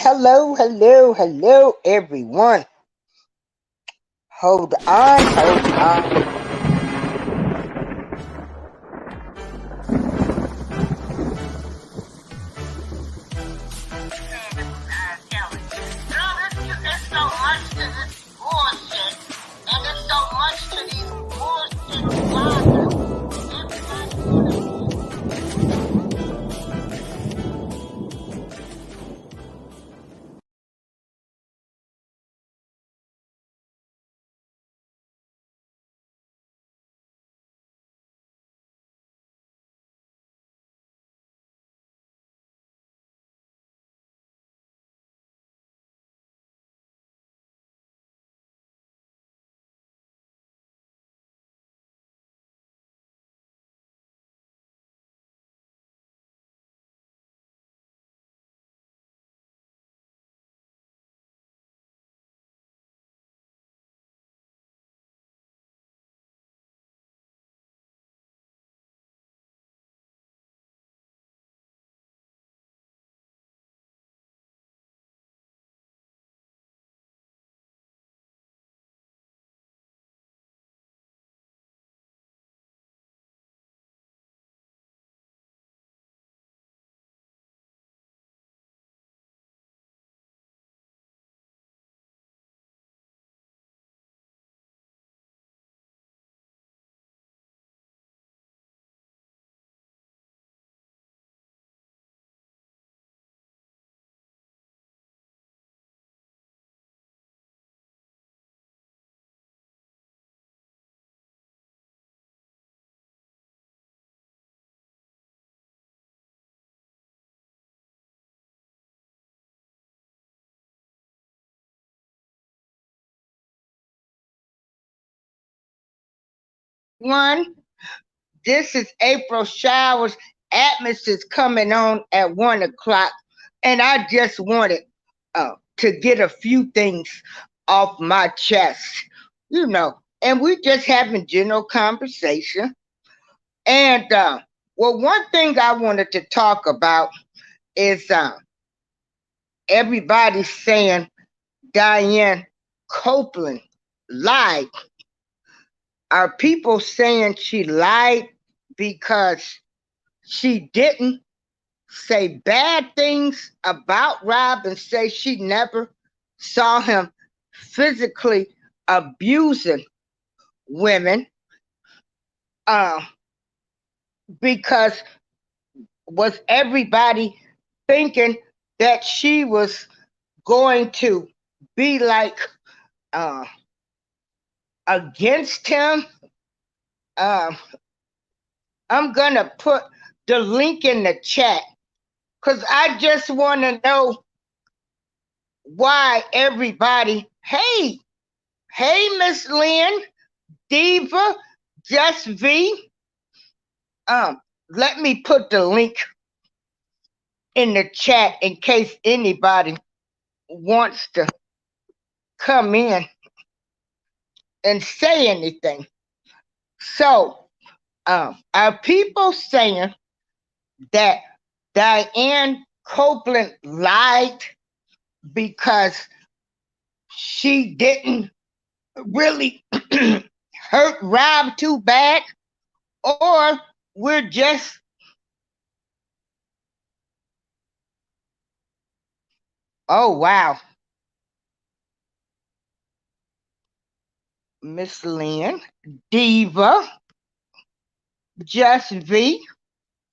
Hello, everyone. Hold on. Kellz. There's so much to this bullshit, and there's so much to these bullshit bloggers. One, this is April showers. Atmosphere's coming on at 1 o'clock, and I just wanted to get a few things off my chest, and we just having general conversation. And well, one thing I wanted to talk about is everybody saying Diane Copeland lied. Are people saying she lied because she didn't say bad things about Rob and say she never saw him physically abusing women? Because was everybody thinking that she was going to be like against him? I'm gonna put the link in the chat because I just want to know why everybody. Hey, Miss Lynn, Diva, Just V. Let me put the link in the chat in case anybody wants to come in and say anything. So, are people saying that Diane Copeland lied because she didn't really hurt Rob too bad? Or we're just oh wow. Miss Lynn, Diva, Just V.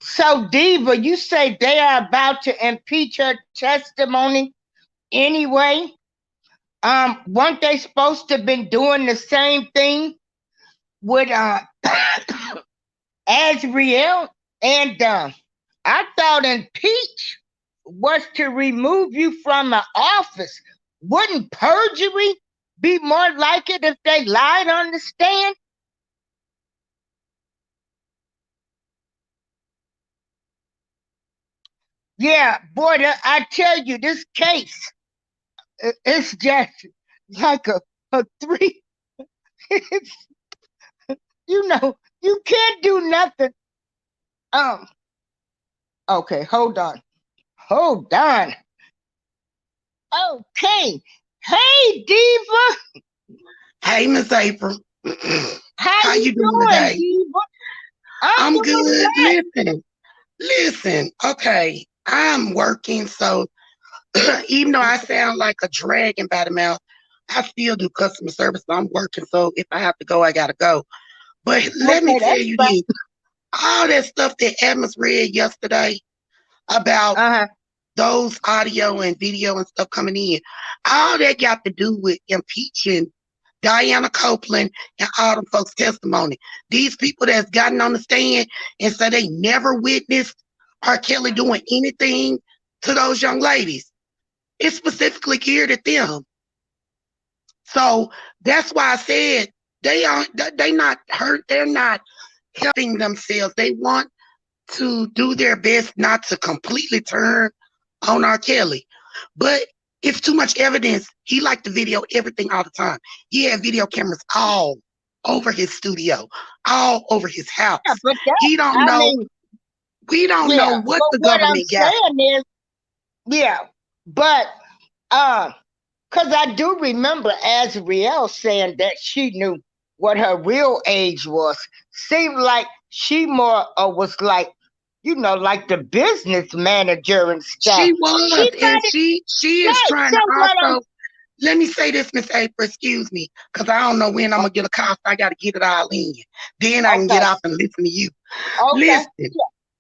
So Diva, you say they are about to impeach her testimony anyway? Weren't they supposed to have been doing the same thing with Azriel? And I thought impeach was to remove you from the office. Wouldn't perjury be more like it if they lied on the stand? Yeah, boy, I tell you, this case, it's just like a three. It's, you can't do nothing. Um, okay, hold on. Okay. Hey, Diva. Hey, Miss April. How How you you doing doing, today? Diva? I'm I'm doing good. great. Listen. Okay, I'm working, so even though I sound like a dragon by the mouth, I still do customer service. So I'm working, so if I have to go, I gotta go. But let me Okay, tell that's you fine. this: all that stuff that Adams read yesterday about Uh-huh. those audio and video and stuff coming in, all that got to do with impeaching Diane Copeland and all them folks' testimony. These people that's gotten on the stand and said they never witnessed R. Kelly doing anything to those young ladies. It's specifically geared at them. So that's why I said they not hurt, they're not helping themselves. They want to do their best not to completely turn on R. Kelly. But it's too much evidence. He liked to video everything all the time. He had video cameras all over his studio, all over his Yeah, house. but that, He don't I know, mean, we don't know yeah. what But the what I'm government got. saying is, yeah. But because I do remember Azriel saying that she knew what her real age was. Seemed like she more was like, like the business manager and stuff. She She was, and might have, she is right. trying So to what I'm, also. Let me say this, Miss April, excuse me, because I don't know when I'm gonna get a call. So I gotta get it all in. Then I can get okay, off and listen to you. okay, Listen,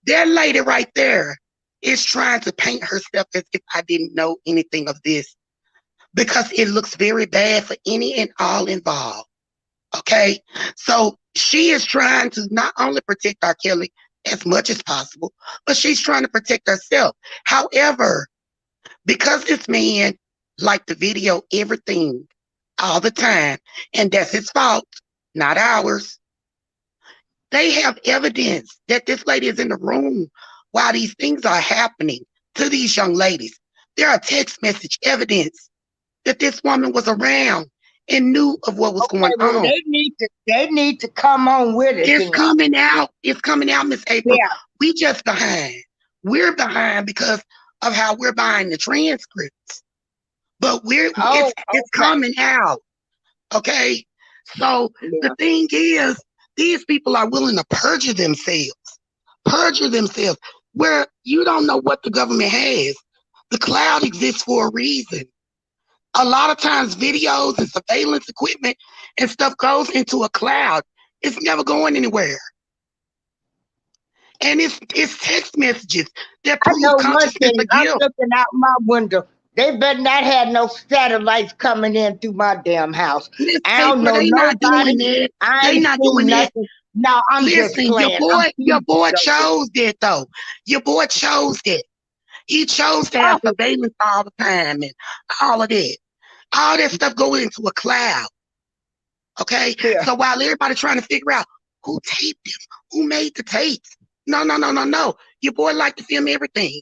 that lady right there is trying to paint herself as if I didn't know anything of this because it looks very bad for any and all involved. Okay? So she is trying to not only protect R. Kelly as much as possible, but she's trying to protect herself. However, because this man liked to video everything all the time, and that's his fault, not ours. They have evidence that this lady is in the room while these things are happening to these young ladies. There are text message evidence that this woman was around and knew of what was okay. going Well, on. they need to come on with it It's then. coming out. It's coming out, Miss April. Yeah. We just behind. We're behind because of how we're buying the transcripts. But Oh, it's okay. coming out. Okay. So the Yeah. thing is, these people are willing to perjure themselves, where you don't know what the government has. The cloud exists for a reason. A lot of times, videos and surveillance equipment and stuff goes into a cloud. It's never going anywhere. And it's text messages that I prove know one consciousness thing. of I'm guilt. looking out my window. They better not have no satellites coming in through my damn house. Miss I don't April, know they not nobody. doing that. I They ain't not seen doing that. nothing. No, I'm just Listen, playing. I'm your teasing boy though. chose that though. Your boy chose that. He chose to have Oh, surveillance all the time and all of that. All that stuff goes into a cloud. Okay? yeah. So while everybody trying to figure out who taped him, who made the tapes. No, no, no, no, no. Your boy like to film everything.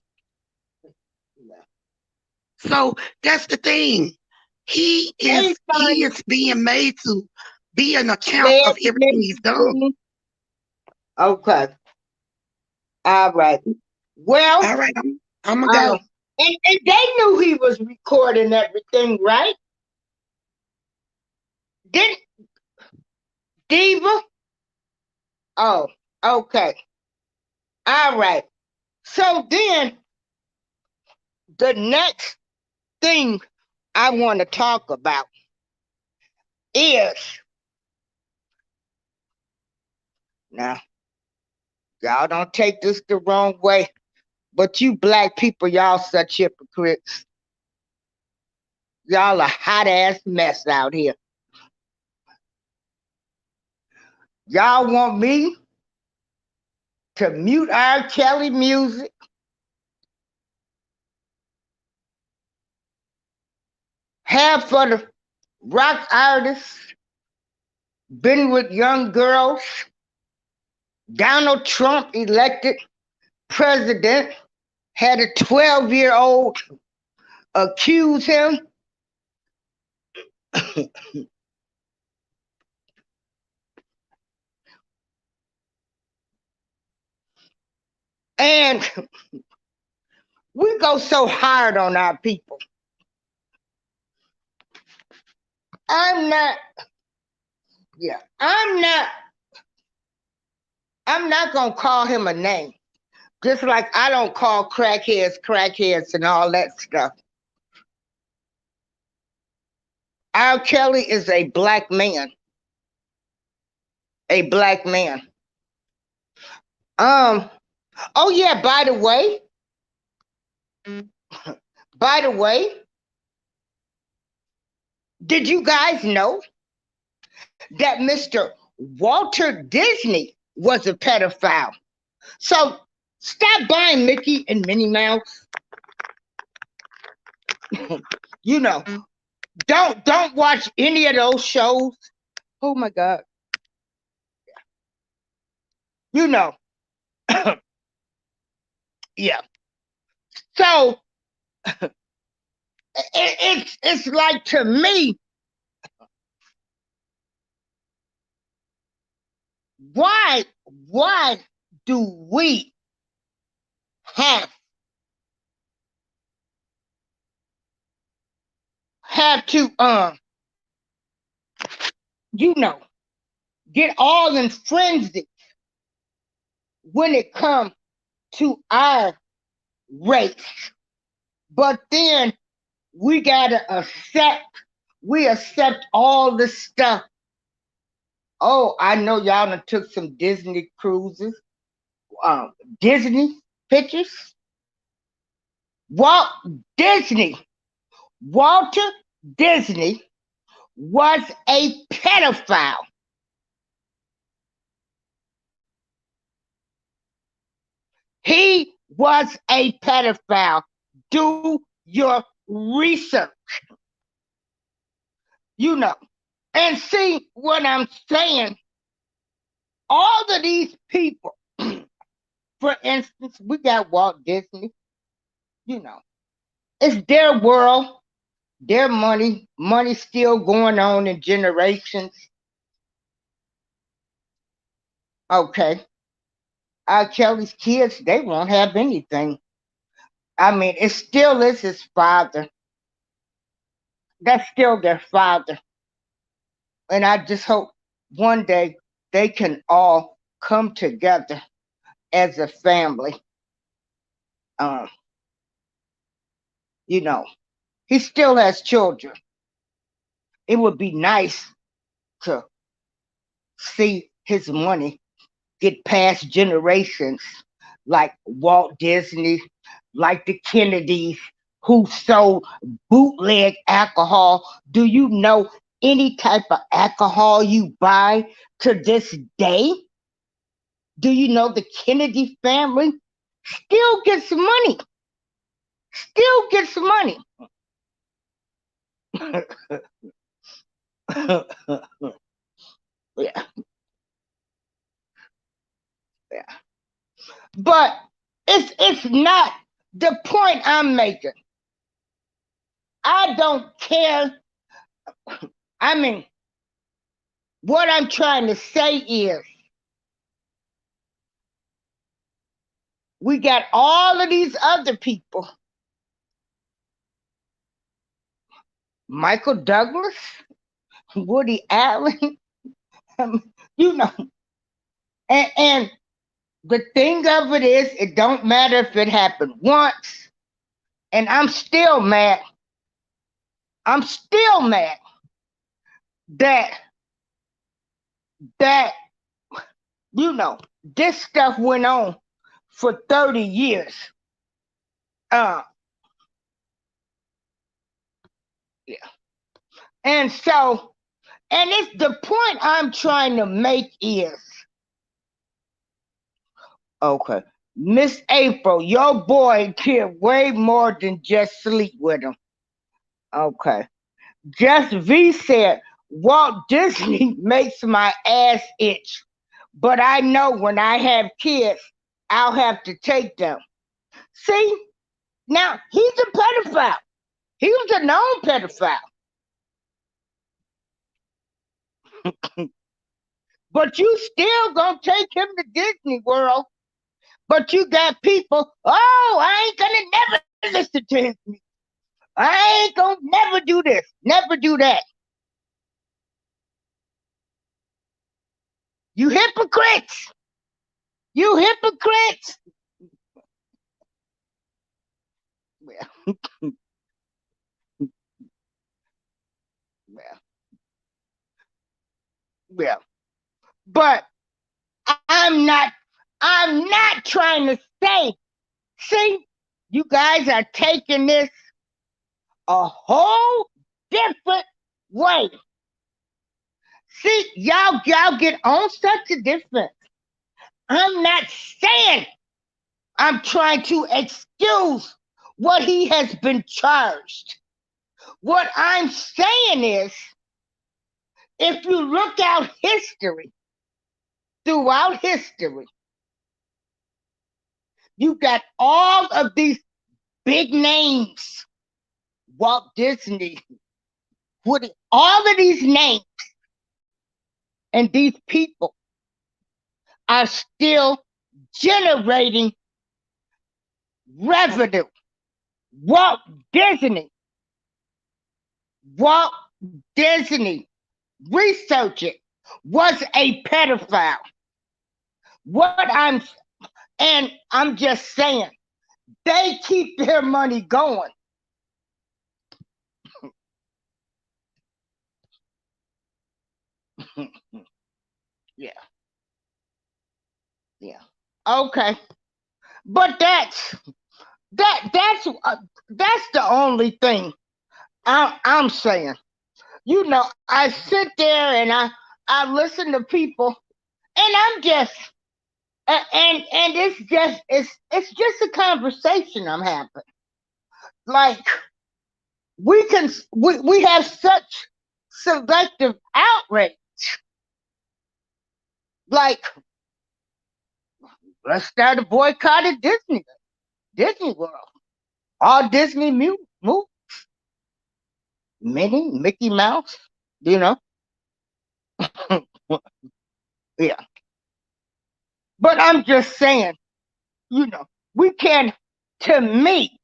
So that's the thing. Hey, He son, is being made to be an account let of everything me he's done. see. Okay. All right. Well, All right, I'm gonna uh, go. and they knew he was recording everything, right? Didn't Diva? Oh, okay. All right. So then the next thing I want to talk about is now, y'all don't take this the wrong way, but you black people, y'all such hypocrites. Y'all a hot ass mess out here. Y'all want me to mute R. Kelly music, have for the rock artists, been with young girls, Donald Trump elected president, had a 12-year-old accuse him. And we go so hard on our people. I'm not, yeah, I'm not gonna call him a name. Just like I don't call crackheads and all that stuff. R. Kelly is a black man. A black man. Oh yeah, by the way, did you guys know that Mr. Walter Disney was a pedophile? So stop buying Mickey and Minnie Mouse. You know, don't watch any of those shows. Oh my God. You know. Yeah. So it's like, to me, why do we have to you know, get all in frenzy when it comes to our race? But then we gotta accept all the stuff. Oh, I know y'all done took some Disney cruises, Disney pictures. Walter Disney was a pedophile. He was a pedophile. Do your research. You know. And see what I'm saying? All of these people, for instance, we got Walt Disney, you know, it's their world, their money still going on in generations. Okay. R. Kelly's kids, they won't have anything. I mean, it still is his father. That's still their father. And I just hope one day they can all come together as a family. You know, he still has children. It would be nice to see his money get past generations, like Walt Disney, like the Kennedys, who sold bootleg alcohol. Do you know any type of alcohol you buy to this day? Do you know the Kennedy family still gets money? Still gets money. Yeah. Yeah. But it's not the point I'm making. I don't care. I mean, what I'm trying to say is, we got all of these other people. Michael Douglas, Woody Allen, you know. And the thing of it is, it don't matter if it happened once. And I'm still mad. I'm still mad that you know, this stuff went on for 30 years. Yeah. And so, and it's the point I'm trying to make is, okay, Miss April, your boy did way more than just sleep with him. Okay. Just V said, Walt Disney makes my ass itch, but I know when I have kids, I'll have to take them. See, now he's a pedophile. He was a known pedophile. But you still gonna take him to Disney World. But you got people, oh, I ain't gonna never listen to him. I ain't gonna never do this, never do that. You hypocrites! You hypocrites! Well, well, well. But I'm not trying to say, see, you guys are taking this a whole different way. See, y'all get on such a difference. I'm not saying I'm trying to excuse what he has been charged. What I'm saying is, if you look out history, throughout history, you got all of these big names, Walt Disney, Woody, all of these names and these people are still generating revenue. Walt Disney, Walt Disney, research it, was a pedophile. And I'm just saying, they keep their money going. Yeah. Yeah. Okay. But that's the only thing I'm saying. You know, I sit there and I listen to people, and I'm just and it's just a conversation I'm having. Like we have such selective outrage. Like, let's start a boycott at Disney World. All Disney movies, Minnie, Mickey Mouse, you know. Yeah. But I'm just saying, you know, we can, to me,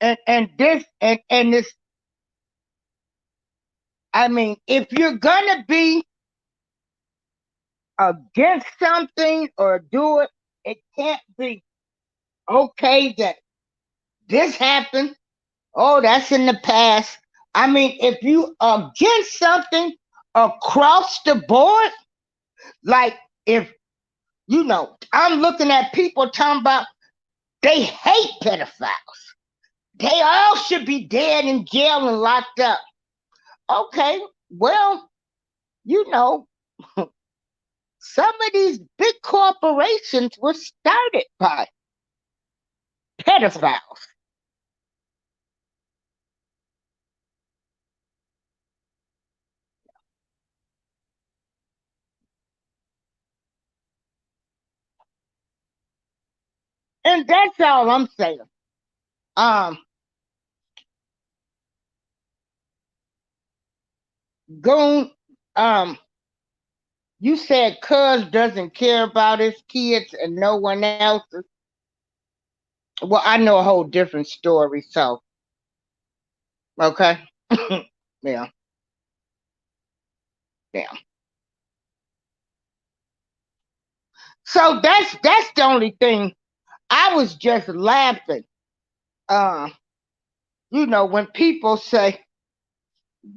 and this, I mean, if you're gonna be against something or do it, it can't be okay that this happened. Oh, that's in the past. I mean, if you against something across the board, like if you know, I'm looking at people talking about they hate pedophiles. They all should be dead in jail and locked up. Okay, well, you know, some of these big corporations were started by pedophiles. And that's all I'm saying. Um, Goon, you said Cuz doesn't care about his kids and no one else's. Well, I know a whole different story, so okay. Yeah, yeah. So that's the only thing. I was just laughing. Uh, you know, when people say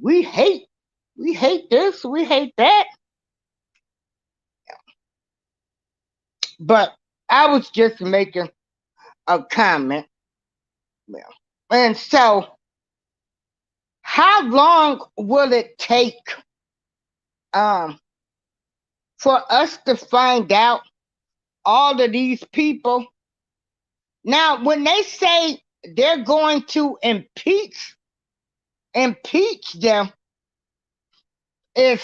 we hate we hate this, we hate that. But I was just making a comment. Yeah. And so how long will it take um for us to find out all of these people? Now, when they say they're going to impeach them, is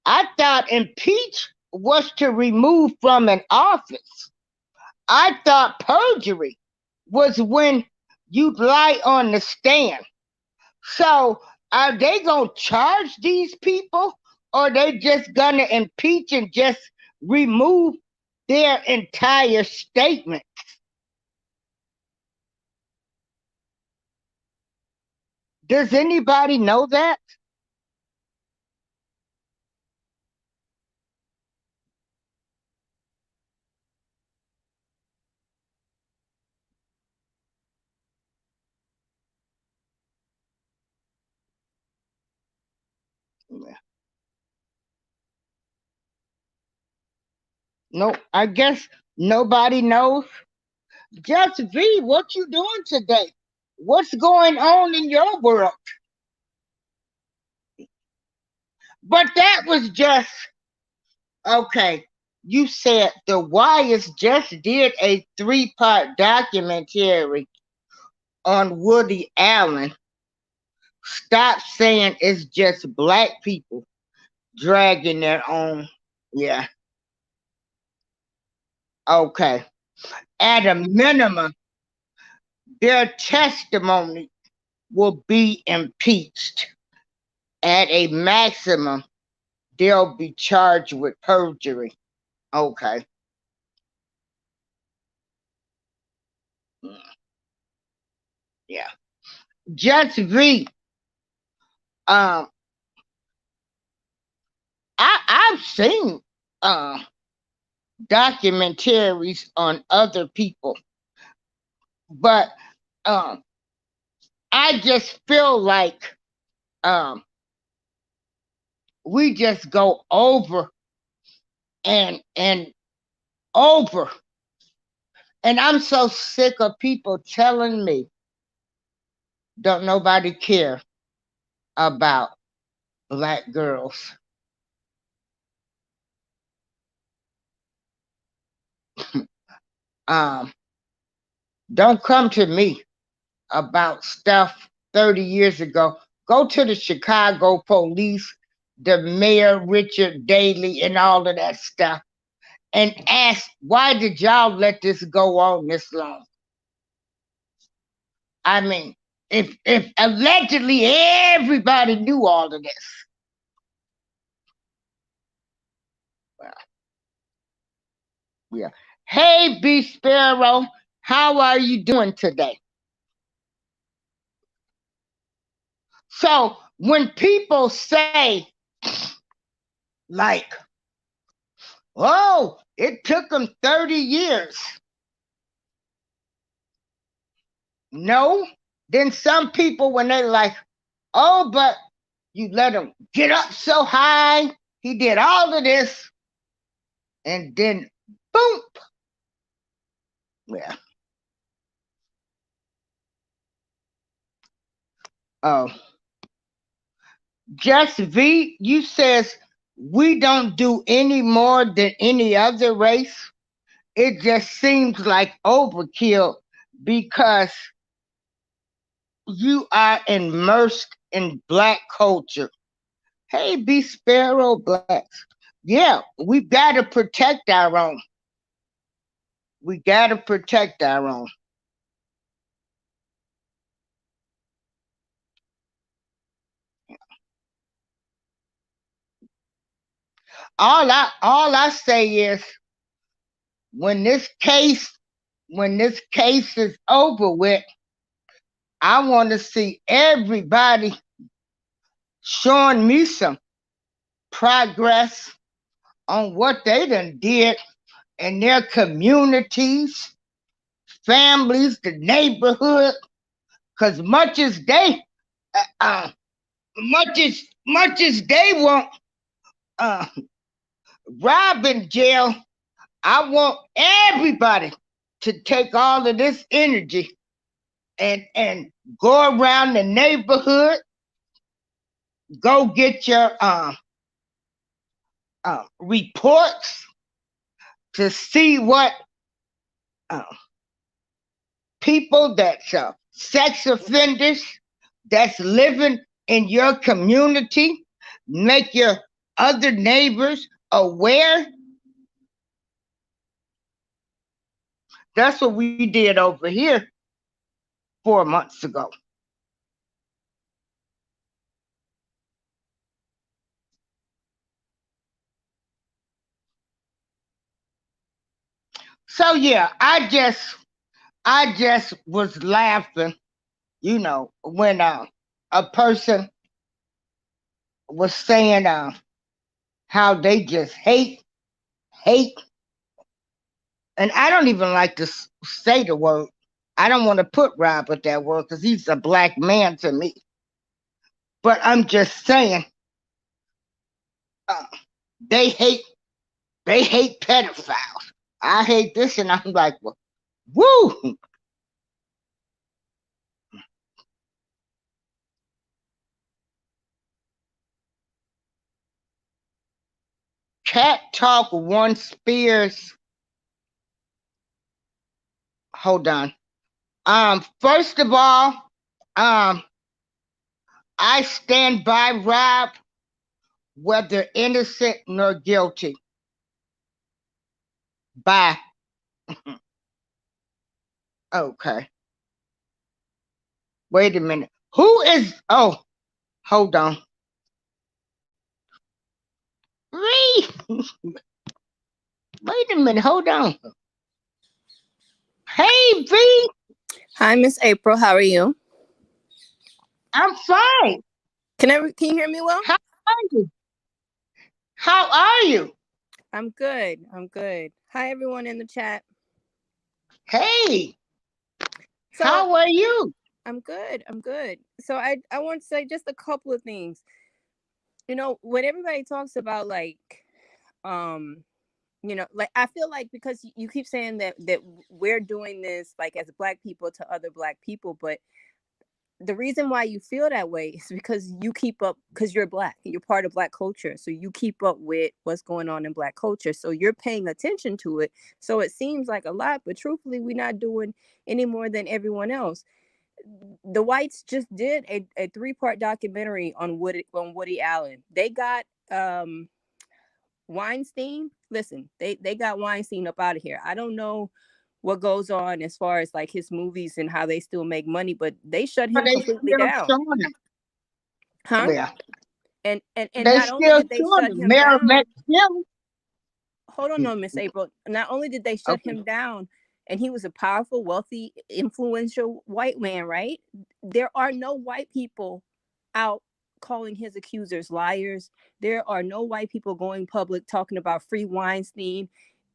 I thought impeach was to remove from an office. I thought perjury was when you lie on the stand. So are they gonna charge these people, or they just gonna impeach and just remove their entire statement? Does anybody know that? No, I guess nobody knows. Just V, what you doing today? What's going on in your world? But that was just okay. You said the Wires just did a 3-part documentary on Woody Allen. Stop saying it's just black people dragging their own. Yeah. Okay. At a minimum, their testimony will be impeached. At a maximum, they'll be charged with perjury. Okay. Yeah. Just V. I've seen documentaries on other people, but I just feel like we just go over and over. And I'm so sick of people telling me don't nobody care about black girls. Don't come to me about stuff 30 years ago. Go to the Chicago police, the mayor, Richard Daley, and all of that stuff, and ask, why did y'all let this go on this long? I mean, if allegedly everybody knew all of this. Well, yeah. Hey, B Sparrow, how are you doing today? So when people say, like, oh, it took them 30 years. No. Then some people, when they're like, oh, but you let him get up so high, he did all of this, and then boom. Yeah. Oh. Just V, you says we don't do any more than any other race. It just seems like overkill because you are immersed in black culture. Hey, B Sparrow Blacks. Yeah, we've got to protect our own. We got to protect our own. All I say is when this case is over with, I want to see everybody showing me some progress on what they done did in their communities, families, the neighborhood. Because much as they want Rob in jail, I want everybody to take all of this energy and go around the neighborhood, go get your reports to see what people that's sex offenders that's living in your community, make your other neighbors aware. That's what we did over here 4 months ago. So yeah, I just was laughing, when a person was saying how they just hate, and I don't even like to say the word. I don't want to put Rob with that word because he's a black man to me. But I'm just saying, uh, they hate pedophiles. I hate this, and I'm like, well, woo. Cat Talk One Spears. Hold on. First of all, I stand by Rob, whether innocent nor guilty. Bye. Okay. Wait a minute. Who is? Oh, hold on. Wait a minute. Hold on. Hey, V. Hi, Miss April. How are you? I'm fine. Can you hear me well? How are you? How are you? I'm good. I'm good. Hi, everyone in the chat. Hey. So, how are you? I'm good. I'm good. So I want to say just a couple of things. You know, when everybody talks about like, like I feel like because you keep saying that we're doing this like as Black people to other Black people, but the reason why you feel that way is because you keep up, because you're Black, you're part of Black culture. So you keep up with what's going on in Black culture. So you're paying attention to it. So it seems like a lot, but truthfully, we're not doing any more than everyone else. The whites just did a 3-part documentary on Woody Allen. They got Weinstein. Listen, they got Weinstein up out of here. I don't know what goes on as far as like his movies and how they still make money, but they shut him completely down. Huh? Yeah. And they not only did they shut him down. Hold on, no, Miss April. Not only did they shut him down, and he was a powerful, wealthy, influential white man, right? There are no white people out calling his accusers liars. There are no white people going public talking about free Weinstein.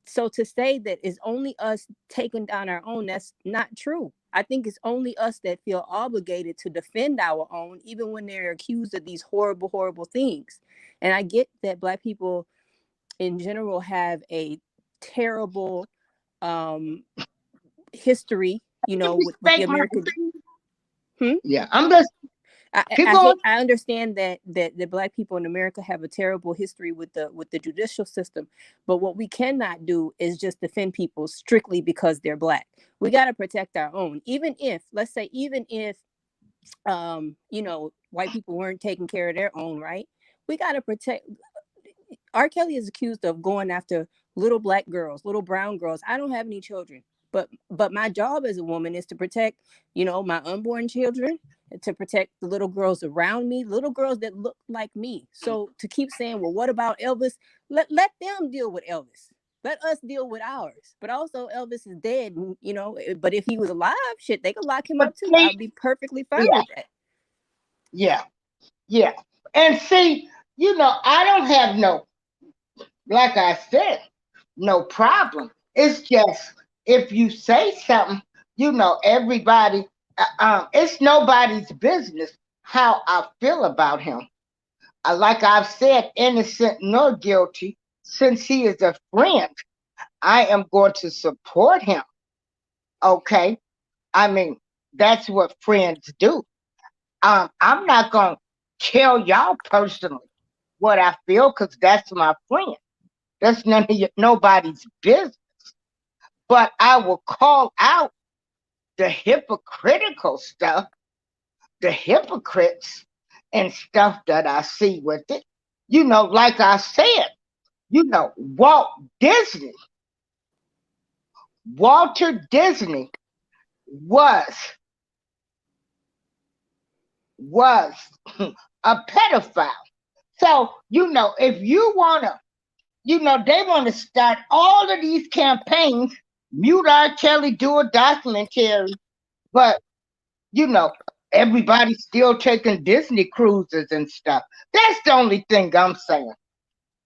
So to say that it's only us taking down our own, that's not true. I think it's only us that feel obligated to defend our own, even when they're accused of these horrible, horrible things. And I get that Black people in general have a terrible history, with the American. Yeah, I'm just. I understand that the Black people in America have a terrible history with the judicial system, but what we cannot do is just defend people strictly because they're Black. We got to protect our own, even if, let's say, white people weren't taking care of their own, right? We got to protect. R. Kelly is accused of going after little Black girls, little brown girls. I don't have any children, but my job as a woman is to protect, my unborn children, to protect the little girls around me, little girls that look like me. So to keep saying, well, what about Elvis? Let them deal with Elvis. Let us deal with ours. But also Elvis is dead, but if he was alive, shit, they could lock him up too. I'd be perfectly fine with that. Yeah. Yeah. And see, I don't have no, like I said, no problem. It's just if you say something, everybody, it's nobody's business how I feel about him. Like I've said, innocent nor guilty, since he is a friend, I am going to support him. Okay? I mean, that's what friends do. I'm not going to tell y'all personally what I feel because that's my friend. That's nobody's business. But I will call out the hypocritical stuff, the hypocrites and stuff that I see with it. Like I said, Walter Disney was a pedophile. So, if you want to, they want to start all of these campaigns, mute R. Kelly, do a documentary, but, everybody's still taking Disney cruises and stuff. That's the only thing I'm saying.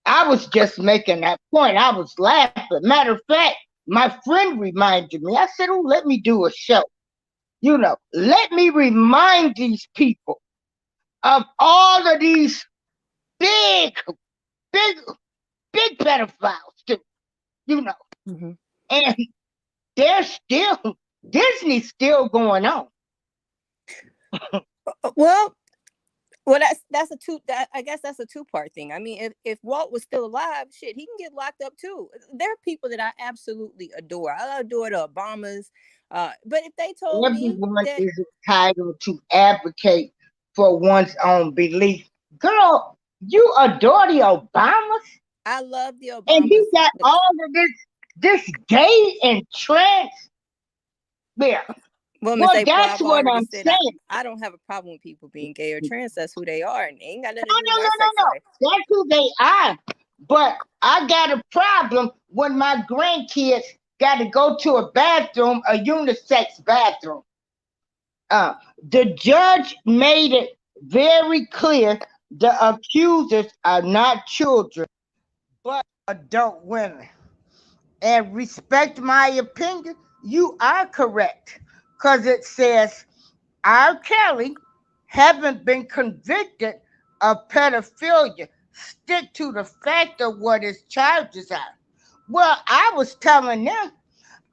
I was just making that point. I was laughing. Matter of fact, my friend reminded me. I said, oh, let me do a show. Let me remind these people of all of these big big pedophiles too, you know. Mm-hmm. And Disney's still going on. Well, that's a two. I guess that's a two-part thing. I mean, if Walt was still alive, shit, he can get locked up too. There are people that I absolutely adore. I adore the Obamas. But if they told me Everyone that is entitled to advocate for one's own belief. Girl, you adore the Obamas? I love the And he Obamas, got all of this gay and trans. Yeah. well, Miss Well, April, that's I've what already I'm said saying. I don't have a problem with people being gay or trans. That's who they are, and they ain't got nothing to No, do with my sex life. That's who they are. But I got a problem when my grandkids got to go to a bathroom, a unisex bathroom. The judge made it very clear the accusers are not children, but adult women. And respect my opinion, you are correct. Because it says R. Kelly haven't been convicted of pedophilia. Stick to the fact of what his charges are. Well, I was telling them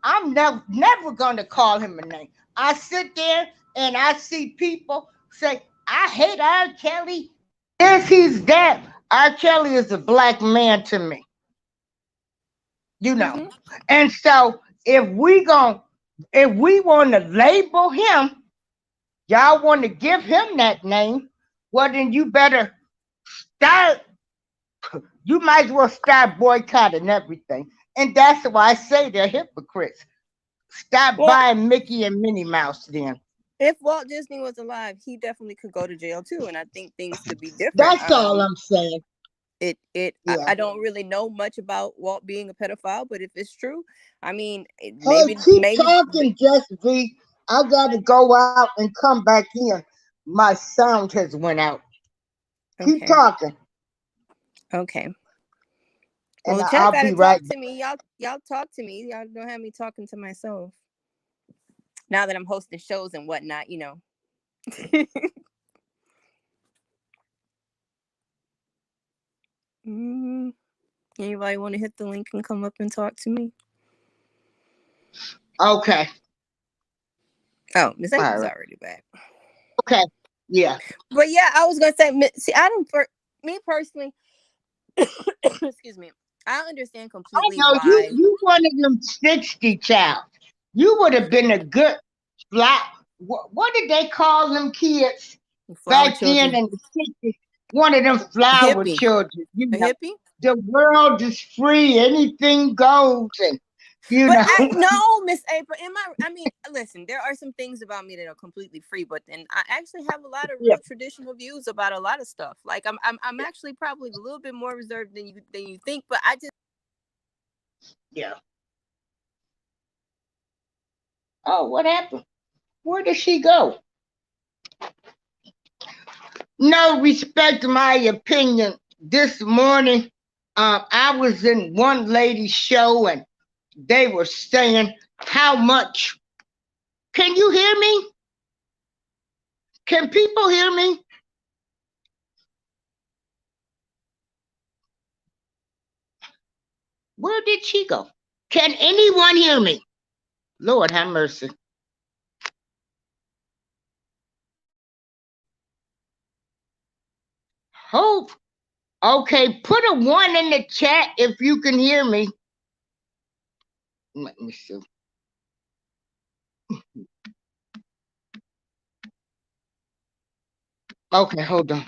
I'm never going to call him a name. I sit there and I see people say, I hate R. Kelly. Yes, he's that. R. Kelly is a black man to me. You know. Mm-hmm. And so if we want to label him, y'all want to give him that name, well then you better start, you might as well start boycotting everything. And that's why I say they're hypocrites. Stop Well, buying Mickey and Minnie Mouse then. if Walt Disney was alive, he definitely could go to jail too, and I think things could be different. That's all I'm saying. I don't really know much about Walt being a pedophile, but if it's true, I mean, Hey, keep talking, Just V. I gotta go out and come back in. My sound has went out. Keep talking. Okay. And Well, I'll chat gotta be right talk to me. Y'all talk to me. Y'all don't have me talking to myself. Now that I'm hosting shows and whatnot, you know. Anybody want to hit the link and come up and talk to me? Okay. Oh, Miss April's already back. Okay. Yeah. But yeah, I was gonna say, see, I don't, for me personally, excuse me, I understand completely I know why. you one of them 60 child. You would have been a good flat. What did they call them kids Flower back children. then in the 60s? One of them flower Hippie. children. You A know, hippie? the world is free. Anything goes. And No, Miss April. I mean, listen, there are some things about me that are completely free, but then I actually have a lot of real traditional views about a lot of stuff. Like I'm actually probably a little bit more reserved than you think, but I just Oh, what happened? Where did she go? No, respect my opinion. This morning, I was in one lady's show and they were saying how much. Can you hear me? Can people hear me? Where did she go? Can anyone hear me? Lord have mercy. Hope. Okay, put a 1 in the chat if you can hear me. Let me see. Okay, hold on.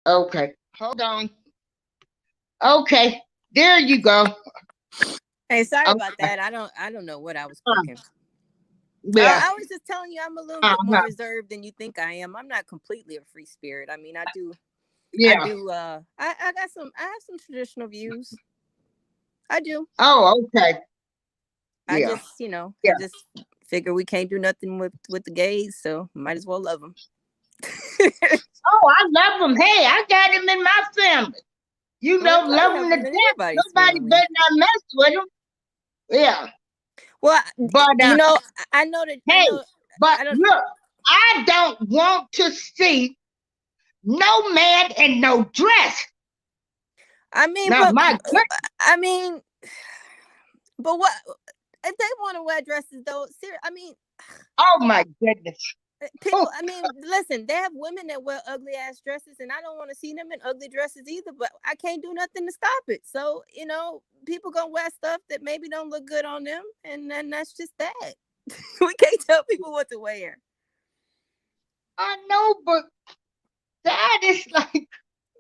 Okay, hold on. Okay, there you go. Hey, sorry about that. I don't know what I was cooking. Yeah. I was just telling you I'm a little bit more reserved than you think I am. I'm not completely a free spirit. I mean, I do. I have some traditional views. I do. Oh, okay. I just, I just figure we can't do nothing with the gays, so might as well love them. him. Hey, I got him in my family. You know, love him to death. Nobody better not mess with him. Yeah. Well, but you know, I know that. Hey, I don't, look, I don't want to see no man in no dress. I mean, now, but what if they want to wear dresses though? I mean, oh my goodness. People, I mean, listen, they have women that wear ugly ass dresses, and I don't want to see them in ugly dresses either, but I can't do nothing to stop it. So, you know, people gonna wear stuff that maybe don't look good on them, and then that's just that. We can't tell people what to wear. I know, but that is like,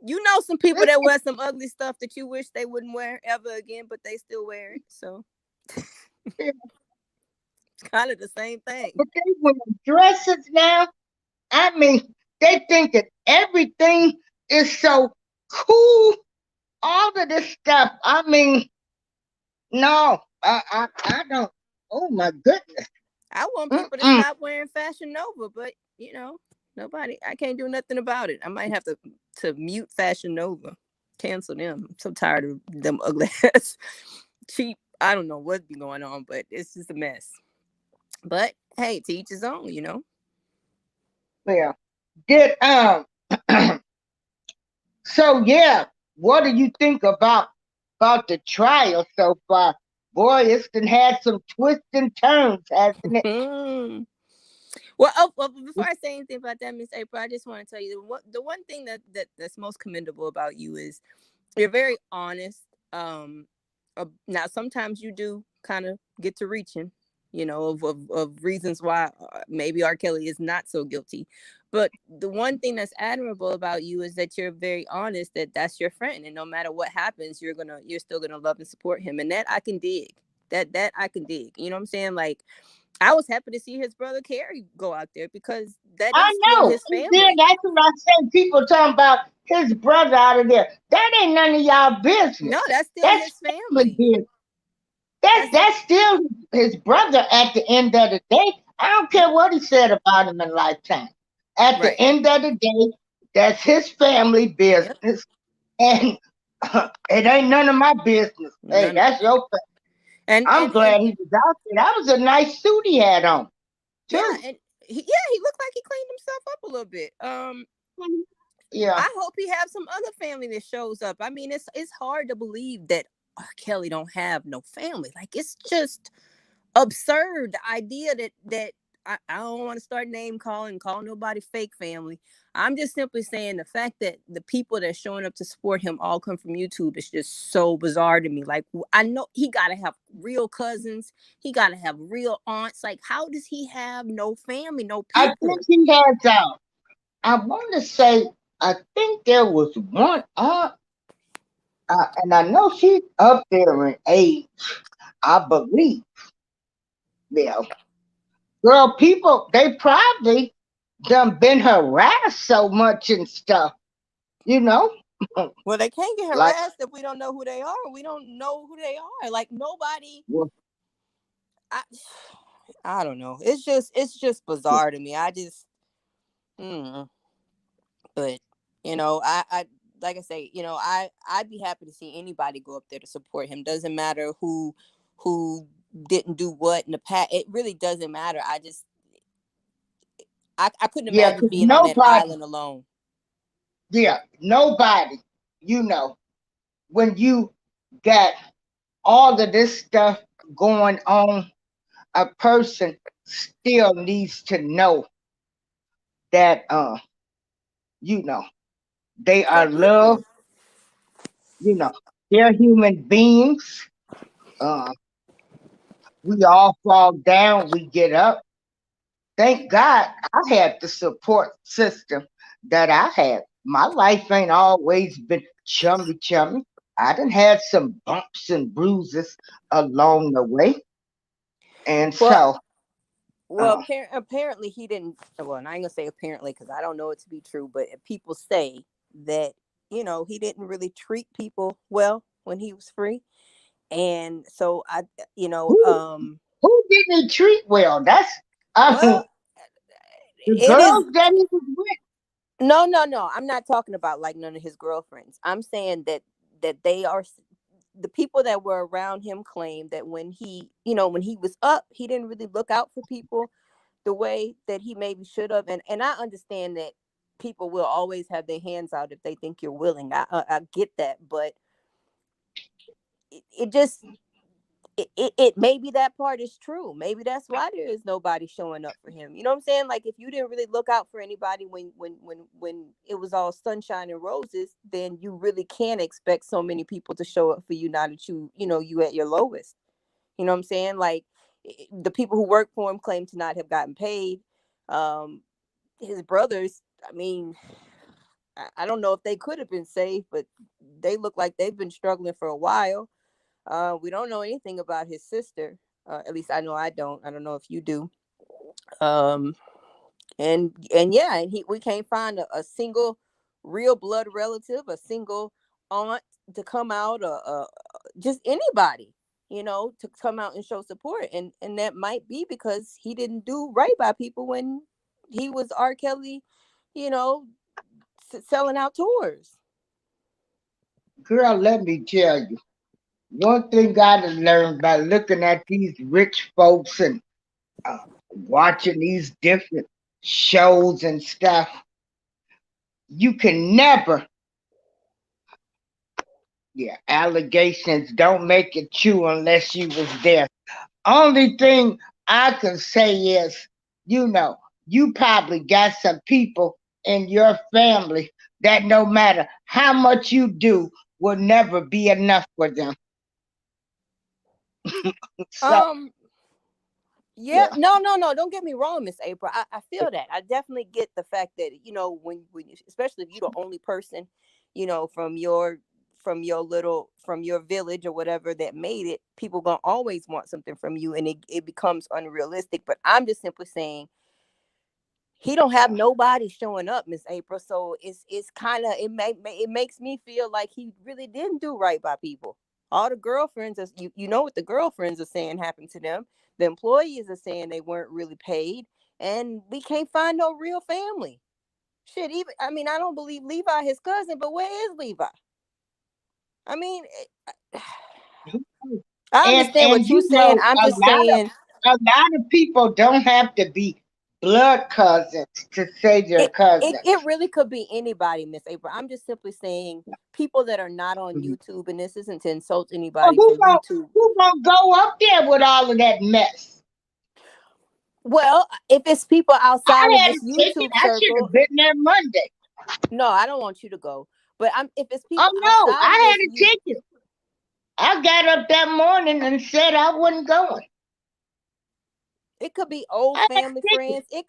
you know, some people that wear some ugly stuff that you wish they wouldn't wear ever again, but they still wear it. So yeah. It's kind of the same thing. But they wear dresses now. I mean, they think that everything is so cool. All of this stuff. I mean, no, I don't. Oh my goodness. I want people to stop wearing Fashion Nova, but you know, I can't do nothing about it. I might have to mute Fashion Nova, cancel them. I'm so tired of them ugly ass, cheap. I don't know what's been going on, but it's just a mess. But hey, to each his own, you know. Yeah. So yeah, what do you think about the trial so far? Boy, it's been had some twists and turns, hasn't it? Well, before I say anything about that, Miss April, I just want to tell you the one thing that's most commendable about you is you're very honest. Now sometimes you do kind of get to reaching, you know, of reasons why maybe R. Kelly is not so guilty. But the one thing that's admirable about you is that you're very honest, that's your friend, and no matter what happens, you're still gonna love and support him, and that I can dig. That I can dig. You know what I'm saying? Like, I was happy to see his brother Kerry go out there because that is still his family. Yeah, that's what I say. People talking about his brother out of there. That ain't none of y'all business. No, that's still his family. That's still his brother at the end of the day. I don't care what he said about him in Lifetime. At the end of the day, that's his family business. And it ain't none of my business. Hey, that's your family. And I'm glad he was out there. That was a nice suit he had on. Too. Yeah, and he looked like he cleaned himself up a little bit. Yeah. I hope he have some other family that shows up. I mean, it's hard to believe that R. Kelly don't have no family. Like, it's just absurd. The idea that I don't want to start name calling, call nobody fake family. I'm just simply saying the fact that the people that's showing up to support him all come from YouTube is just so bizarre to me. Like, I know he got to have real cousins. He got to have real aunts. Like, how does he have no family, no people? I think he has, I want to say, I think there was one aunt, and I know she's up there in age, I believe. Yeah. Girl, people, they probably done been harassed so much and stuff, you know? Well, they can't get harassed if we don't know who they are. We don't know who they are. Like, nobody. Well, I don't know. It's just bizarre to me. I just, but you know, I like I say, you know, I'd be happy to see anybody go up there to support him. Doesn't matter who didn't do what in the past. It really doesn't matter. I couldn't imagine being on that island alone. Yeah, nobody, you know, when you got all of this stuff going on, a person still needs to know that, you know, they are loved, you know, they're human beings. We all fall down, we get up. Thank God I had the support system that I had. My life ain't always been chummy. I done had some bumps and bruises along the way. And apparently he didn't. Well, and I ain't gonna say apparently because I don't know it to be true, but people say that, you know, he didn't really treat people well when he was free. And so who didn't he treat well? That's the girls that he was with. No, no, no. I'm not talking about like none of his girlfriends. I'm saying that they are the people that were around him claim that when he, when he was up, he didn't really look out for people the way that he maybe should have. And I understand that people will always have their hands out if they think you're willing. I get that, but it just it maybe that part is true. Maybe that's why there is nobody showing up for him. You know what I'm saying? Like if you didn't really look out for anybody when it was all sunshine and roses, then you really can't expect so many people to show up for you now that you at your lowest. You know what I'm saying? Like the people who work for him claim to not have gotten paid. Um, his brothers, I mean, I don't know if they could have been saved, but they look like they've been struggling for a while. We don't know anything about his sister. At least I know I don't. I don't know if you do. Um, and yeah, and we can't find a single real blood relative, a single aunt to come out, or just anybody, to come out and show support. And that might be because he didn't do right by people when he was R. Kelly, you know, selling out tours. Girl, let me tell you. One thing I done learned by looking at these rich folks and uh, watching these different shows and stuff, you can never, yeah, allegations don't make it true unless you was there. Only thing I can say is, you know, you probably got some people in your family that no matter how much you do will never be enough for them. So, Um, Yeah, yeah. no. Don't get me wrong, Miss April. I feel that. I definitely get the fact that especially if you're the only person, from your village or whatever that made it, people gonna always want something from you, and it becomes unrealistic. But I'm just simply saying he don't have nobody showing up, Miss April. So it's kind of it makes me feel like he really didn't do right by people. All the girlfriends, you know what the girlfriends are saying happened to them. The employees are saying they weren't really paid, and we can't find no real family. Shit, even I mean, I don't believe Levi his cousin, but where is Levi? I mean, I understand And what you're you saying. know, I'm just saying a lot of people don't have to be blood cousins to say they're it cousins. really could be anybody, Miss April. I'm just simply saying people that are not on YouTube, and this isn't to insult Well, anybody to YouTube. who gonna go up there with all of that mess? Well, if it's people I outside of had this a ticket. YouTube I should circle, have been there Monday. no, I don't want you to go. But if it's Oh people no, outside of I this, had a ticket. I got up that morning and said I wasn't going. it could be old I had family a ticket. friends. It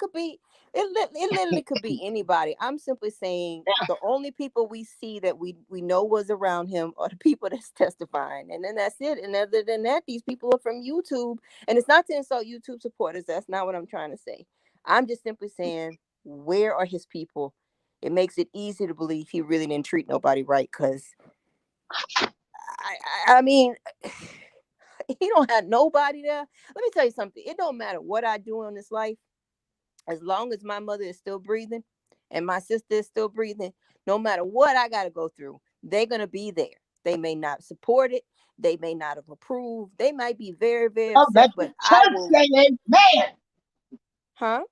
literally could be anybody. I'm simply saying Yeah, the only people we see that we know was around him are the people that's testifying, and then that's it. And other than that, these people are from YouTube, and it's not to insult YouTube supporters. That's not what I'm trying to say. I'm just simply saying, where are his people? It makes it easy to believe he really didn't treat nobody right. Because I mean, he don't have nobody there. Let me tell you something. It don't matter what I do in this life, as long as my mother is still breathing and my sister is still breathing. No matter what I got to go through, they're gonna be there. They may not support it. They may not have approved. They might be very, very oh, let upset, the but I church will. say amen. Huh?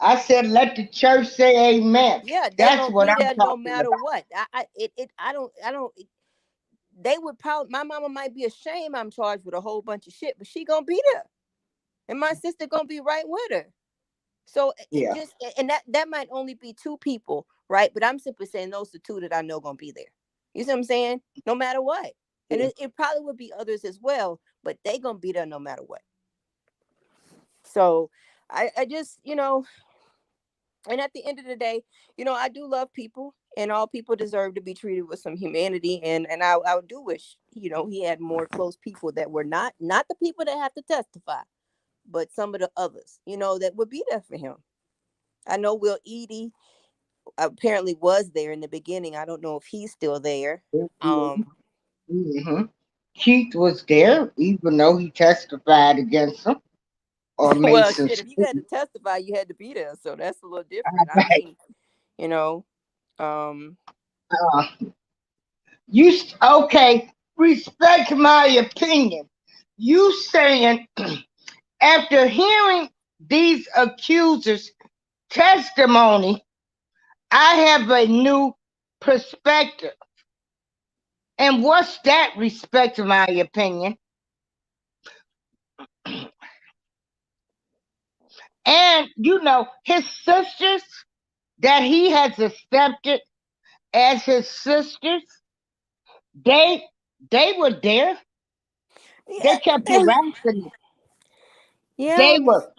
I said, let the church say amen. Yeah, they That's gonna what be I'm there no talking matter about. what. I don't. They would probably. My mama might be ashamed I'm charged with a whole bunch of shit, but she gonna be there, and my sister gonna be right with her. So it Yeah. just, and that might only be two people, right? But I'm simply saying those are two that I know gonna be there. You see what I'm saying? No matter what. And Yeah. it probably would be others as well, but they gonna be there no matter what. So I just, and at the end of the day, I do love people, and all people deserve to be treated with some humanity. And I do wish, he had more close people that were not the people that have to testify, but some of the others, that would be there for him. I know Will Edie apparently was there in the beginning. I don't know if he's still there. Hmm. Keith was there, even though he testified against him or made Well, some shit, if you had to statements. testify, you had to be there. So that's a little different. I mean, you know. Uh, okay? Respect my opinion. You saying after hearing these accusers' testimony, I have a new perspective. And what's that? Respect my opinion. And his sisters that he has accepted as his sisters, they were there. Yeah. They kept harassing them. Yeah. They were,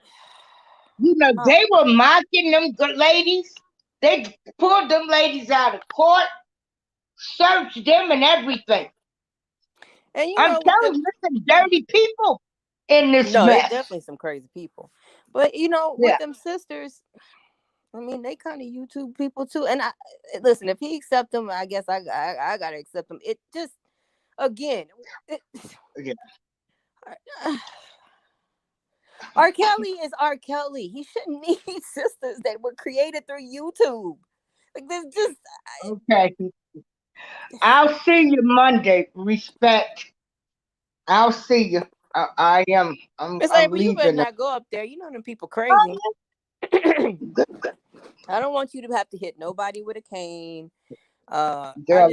they were mocking them good ladies. They pulled them ladies out of court, searched them and everything. And I'm telling you, there's some dirty people in this no, it's mess. definitely some crazy people. But with them sisters, I mean, they kind of YouTube people too. And listen, if he accept them, I guess I gotta accept them. It just again, R. Kelly is R. Kelly. He shouldn't need sisters that were created through YouTube. Like this, just okay. I'll see you Monday. Respect. I'll see you. I am. I'm April, leaving. You better not go up there. You know them people crazy. Good. I don't want you to have to hit nobody with a cane. Girl,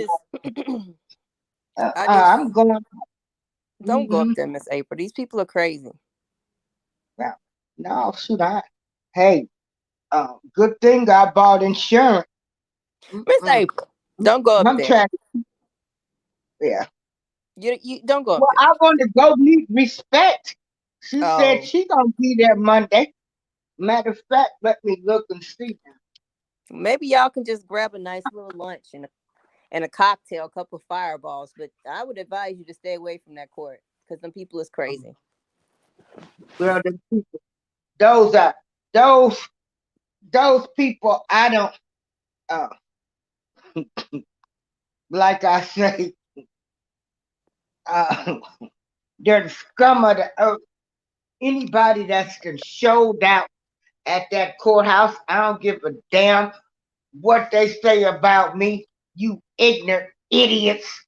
I'm going. Don't go up there, Miss April. These people are crazy. No, shoot, hey, good thing I bought insurance. Miss April, don't go up there. Yeah. You don't go up there. I want to go meet Respect. She said she gonna be there Monday. Matter of fact, let me look and see. Maybe y'all can just grab a nice little lunch and a cocktail, a couple of fireballs. But I would advise you to stay away from that court because them people is crazy. Well, the people, those people. I don't. Like I say, they're the scum of the earth. Anybody that's been showed out at that courthouse, I don't give a damn what they say about me. You ignorant idiots.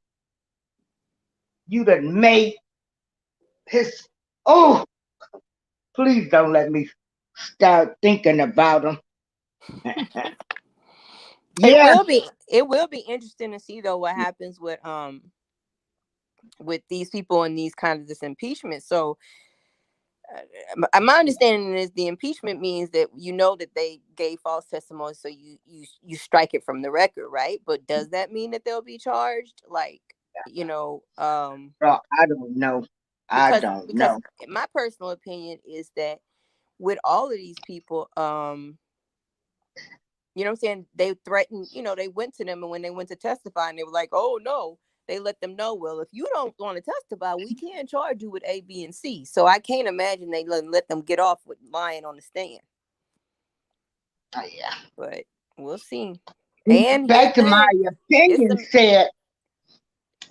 You done made his. Oh, please don't let me start thinking about him. Yeah. It will be interesting to see though what happens with these people and these kind of this impeachment. So my understanding is the impeachment means that that they gave false testimony, so you strike it from the record, right? But does that mean that they'll be charged? Like, Bro, I don't know. I don't know. My personal opinion is that with all of these people, you know what I'm saying? They threatened, they went to them, and when they went to testify and they were like, oh no, they let them know, well, if you don't want to testify, we can charge you with A, B, and C. So I can't imagine they let them get off with lying on the stand. Oh, yeah. But we'll see. And back to my opinion, said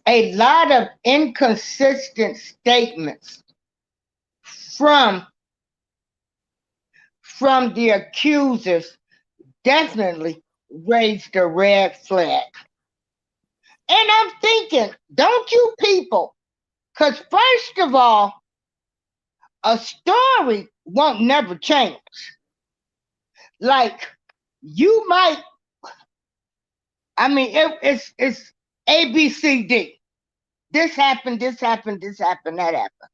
a lot of inconsistent statements from the accusers definitely raised a red flag. And I'm thinking, don't you people? Because first of all, a story won't never change. Like, you might, I mean, it's A, B, C, D. This happened, this happened, this happened, that happened.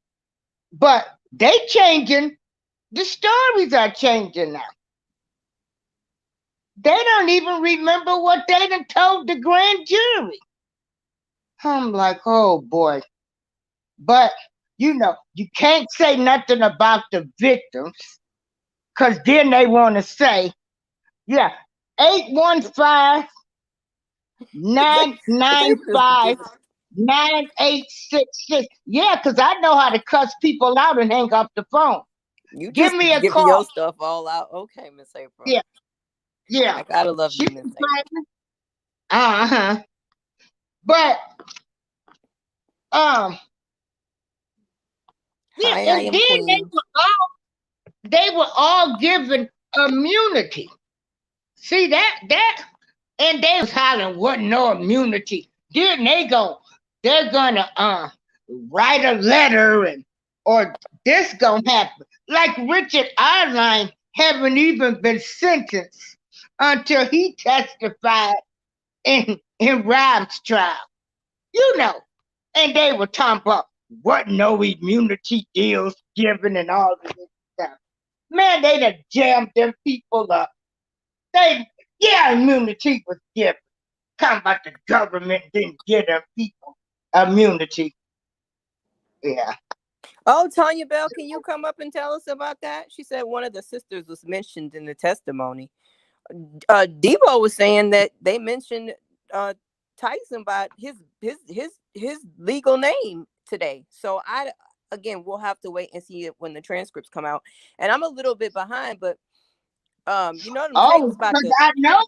But they changing, the stories are changing now. They don't even remember what they done told the grand jury. I'm like, oh boy. But, you can't say nothing about the victims, because then they want to say, 815-995-9866. Yeah, because I know how to cuss people out and hang up the phone. You give me a call. Your stuff all out. Okay, Miss April. Yeah. I gotta love you, Miss April. But and then they were all given immunity. See that, and they was hollering, "What no immunity?" Then they're gonna write a letter or this gonna happen. Like Richard Arline haven't even been sentenced until he testified in Rhymes' trial. You know, and they were talking about what no immunity deals given and all of this stuff. Man, they done jammed them people up. Immunity was given. Talking about the government didn't give them people immunity. Yeah. Oh, Tanya Bell, can you come up and tell us about that? She said one of the sisters was mentioned in the testimony. Debo was saying that they mentioned Tyson by his legal name today. So again, we'll have to wait and see it when the transcripts come out. And I'm a little bit behind, but you know them tapes about I know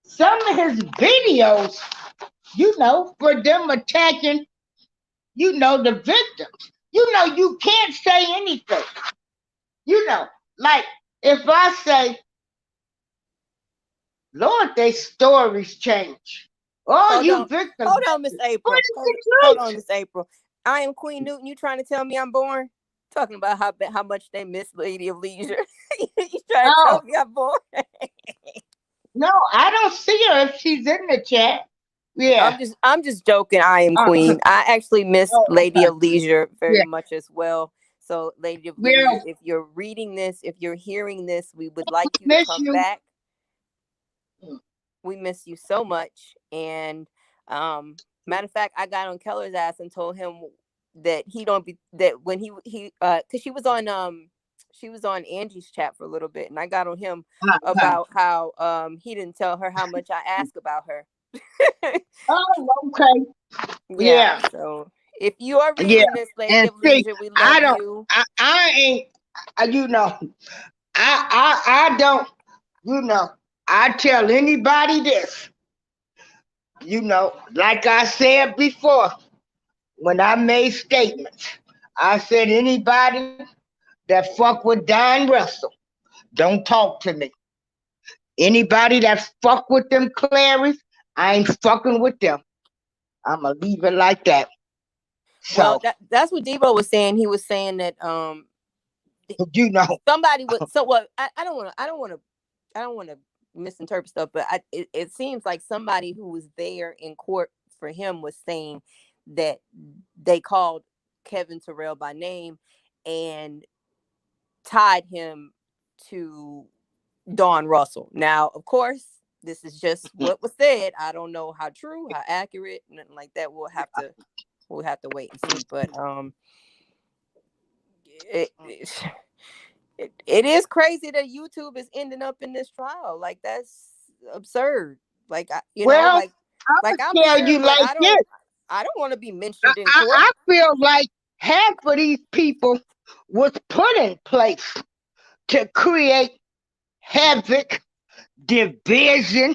some of his videos, for them attacking, the victims. You can't say anything. Like if I say, Lord, their stories change. Victims. Hold on, Miss April. Hold on, Miss April. I am Queen Newton. You trying to tell me I'm born? Talking about how much they miss Lady of Leisure. You trying to tell me I'm born? No, I don't see her if she's in the chat. Yeah. I'm just joking. I am Queen. I actually miss Lady of Leisure very much as well. So, Lady of Leisure, if you're reading this, if you're hearing this, we would like you to come back. We miss you so much. And matter of fact, I got on Keller's ass and told him that when he because she was on Angie's chat for a little bit, and I got on him about how he didn't tell her how much I asked about her. Okay. Yeah. So if you are reading this, Lady of Leisure, we love you. I ain't. I don't. I tell anybody this. Like I said before, when I made statements, I said anybody that fuck with Don Russell, don't talk to me. Anybody that fuck with them Clarys, I ain't fucking with them. I'ma leave it like that. So well, that's what Debo was saying. He was saying that somebody would. So what? I don't want to misinterpret stuff, but it seems like somebody who was there in court for him was saying that they called Kevin Terrell by name and tied him to Don Russell. Now, of course, this is just what was said. I don't know how true, how accurate, nothing like that. We'll have to wait and see. But it is crazy that YouTube is ending up in this trial. Like, that's absurd. Like, I'm tell you like this. I don't want to be mentioned in court. I feel like half of these people was put in place to create havoc, division.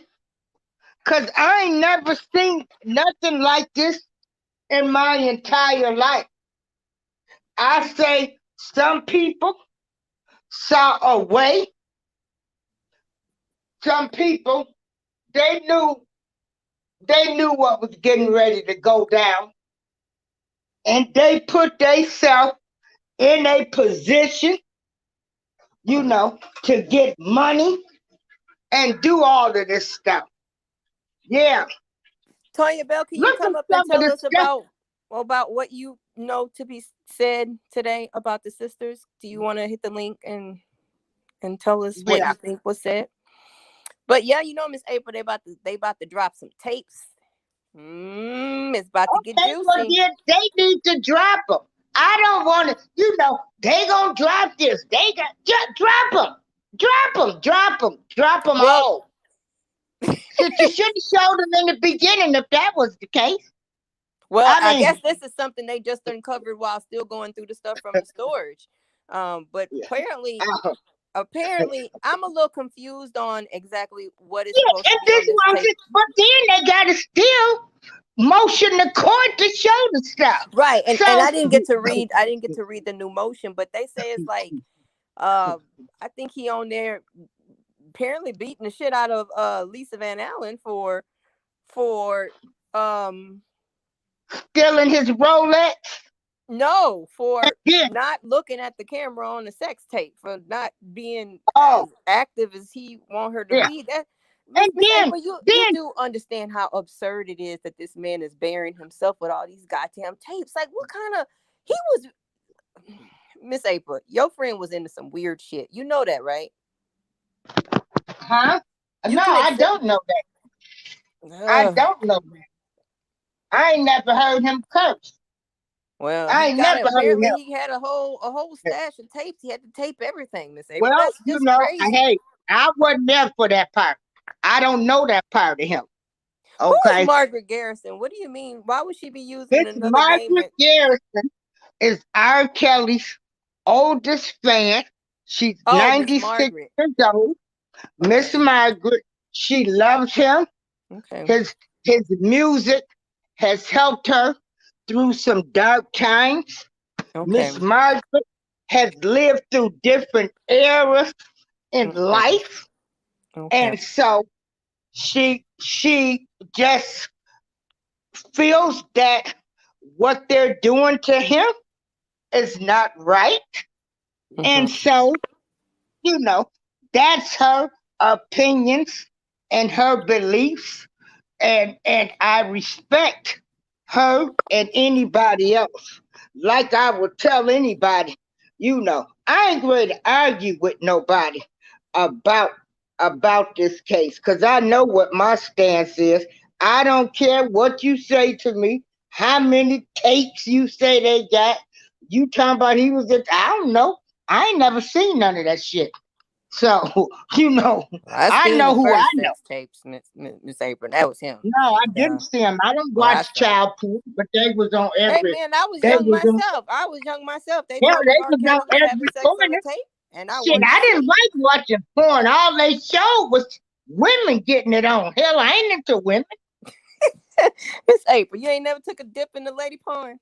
Cause I ain't never seen nothing like this in my entire life. I say some people saw a way. Some people, they knew what was getting ready to go down. And they put themselves in a position, to get money and do all of this stuff. Yeah. Tonya Bell, can you come up and tell us about what you know to be said today about the sisters? Do you want to hit the link and tell us what you think was said? But yeah, Miss April, they about to drop some tapes. It's about to get juicy. Well, yeah, they need to drop them. I don't want to, they gonna drop this. They got drop them all. You should have showed them in the beginning if that was the case. Well, I guess this is something they just uncovered while still going through the stuff from the storage. But apparently, I'm a little confused on exactly what is supposed to be on this tape. But then they got to still motion the court to show the stuff. Right, and I didn't get to read the new motion, but they say it's like, I think he on there apparently beating the shit out of Lisa Van Allen for Stealing his Rolex. no, for Yeah. not looking at the camera on the sex tape, for not being Oh, as active as he want her to yeah. be. That And Miss then, April, you do understand how absurd it is that this man is burying himself with all these goddamn tapes. Like, what kind of he was Miss April, your friend was into some weird shit. You know that, right? huh? You No, can I accept- don't know that. I don't know that. I ain't never heard him curse. Well, I ain't never heard him. he had a whole stash of tapes. He had to tape everything, Miss April. Well, That's you just know, crazy. hey, I wasn't there for that part. I don't know that part of him. Who Okay. is Margaret Garrison? What do you mean? Why would she be using This another name? Margaret Garrison is R. Kelly's oldest fan. She's Miss 96 Margaret. years old. Miss Margaret, she loves him. Okay. His music has helped her through some dark times. Okay. Miss Margaret has lived through different eras in life. Okay. And so she just feels that what they're doing to him is not right. And so, you know, that's her opinions and her beliefs. And I respect her and anybody else. Like I would tell anybody, you know, I ain't going to argue with nobody about this case, because I know what my stance is. I don't care what you say to me, how many tapes you say they got. You talking about he was at, I don't know. I ain't never seen none of that shit. So, you know, I know who I know. Tapes, Miss April, that was him. No, I didn't see him. I don't watch child porn, but they was on every. Hey man, I was young myself. I was young myself. They Yeah, told they me was on every corner. tape, and I Shit, I didn't like watching porn. All they showed was women getting it on. Hell, I ain't into women. Miss April, you ain't never took a dip in the lady porn?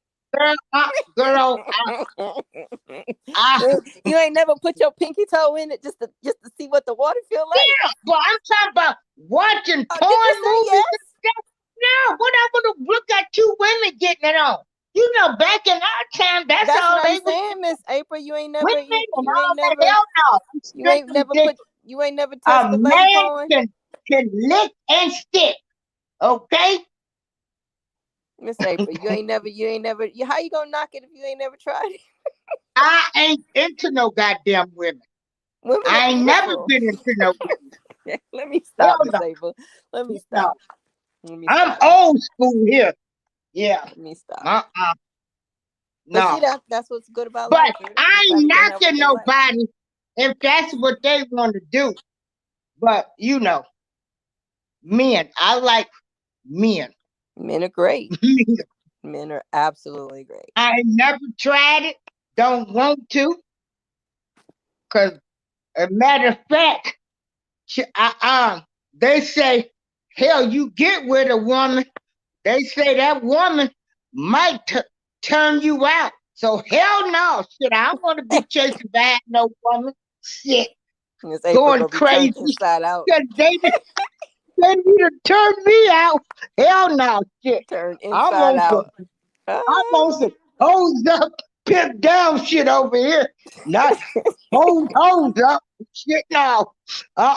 Girl, you ain't never put your pinky toe in it just to see what the water feel like? Yeah, but I'm talking about watching porn movies and stuff. No, what I would have looked at two women getting it on. You know, back in our time, that's all what they I'm saying, Miss April. You ain't never women and all that. Hell no. You ain't never touched the lady porn. Can lick and stick. Okay? Miss April, you ain't never, how you gonna knock it if you ain't never tried it? I ain't into no goddamn women. I ain't never been into no women. Let me stop, Miss April. Let me stop. I'm old school here. Yeah. Let me stop. No. But see, that's what's good about life. But I ain't knocking nobody if that's what they want to do. But, you know, men, I like men. Men are great. Men are absolutely great. I never tried it. Don't want to. Because, as a matter of fact, they say, hell, you get with a woman, they say that woman might turn you out. So, hell no. Shit, I don't want to be chasing behind no woman. Shit. Going crazy. Inside out. Because they need to turn me out. Hell no. Shit. Turn inside out. I want some hose up, pimp down shit over here. Not hose up. Shit, no. No.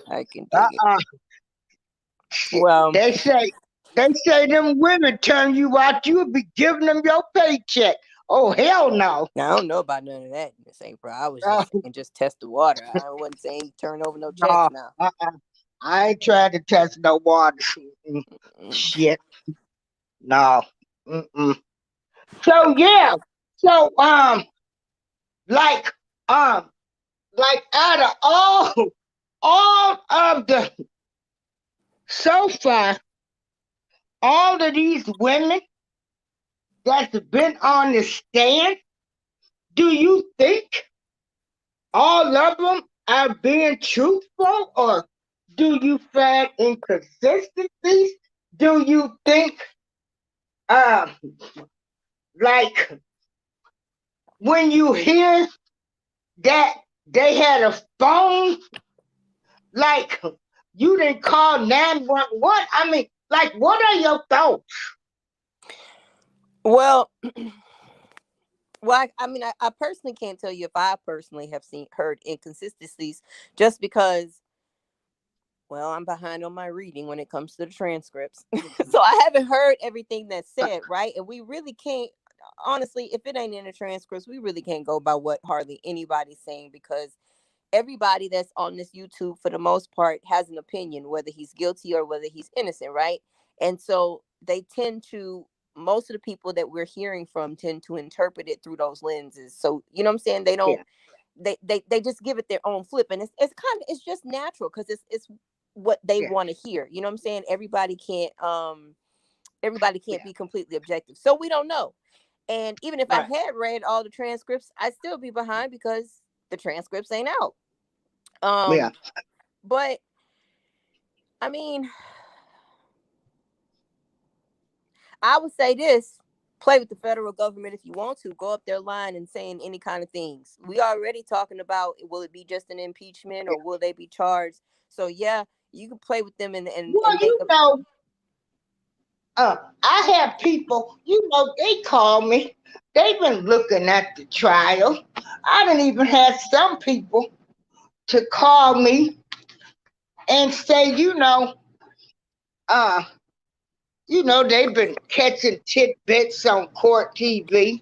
I can dig it. Well, they say them women turn you out, you would be giving them your paycheck. Oh, hell no. Now, I don't know about none of that, Miss April. I was just saying, just test the water. I wasn't saying turn over no checks now. I ain't trying to test no water. Shit. No. So yeah. So like out of all of the so far, all of these women that's been on the stand, do you think all of them are being truthful, or do you find inconsistencies? Do you think like when you hear that they had a phone, like you didn't call 911. I mean, like, what are your thoughts? Well, I mean, I personally can't tell you if I personally have heard inconsistencies, just because, well, I'm behind on my reading when it comes to the transcripts. So I haven't heard everything that's said, right? And we really can't, honestly, if it ain't in the transcripts, we really can't go by what hardly anybody's saying, because everybody that's on this YouTube, for the most part, has an opinion, whether he's guilty or whether he's innocent, right? And so they tend to, most of the people that we're hearing from tend to interpret it through those lenses. So, you know what I'm saying? They don't, Yeah. they just give it their own flip. And it's kind of, it's just natural, because it's what they Yeah. want to hear. You know what I'm saying? Everybody can't Yeah. be completely objective. So we don't know. And even if I Right. had read all the transcripts, I'd still be behind because the transcripts ain't out. Yeah. But I mean, I would say this: play with the federal government if you want to. Go up their line and saying any kind of things. We already talking about, will it be just an impeachment, Yeah. or will they be charged? So yeah, you can play with them and Well, make you know, I have people, they call me. They've been looking at the trial. I didn't even have some people to call me and say, uh, they've been catching tidbits on court TV,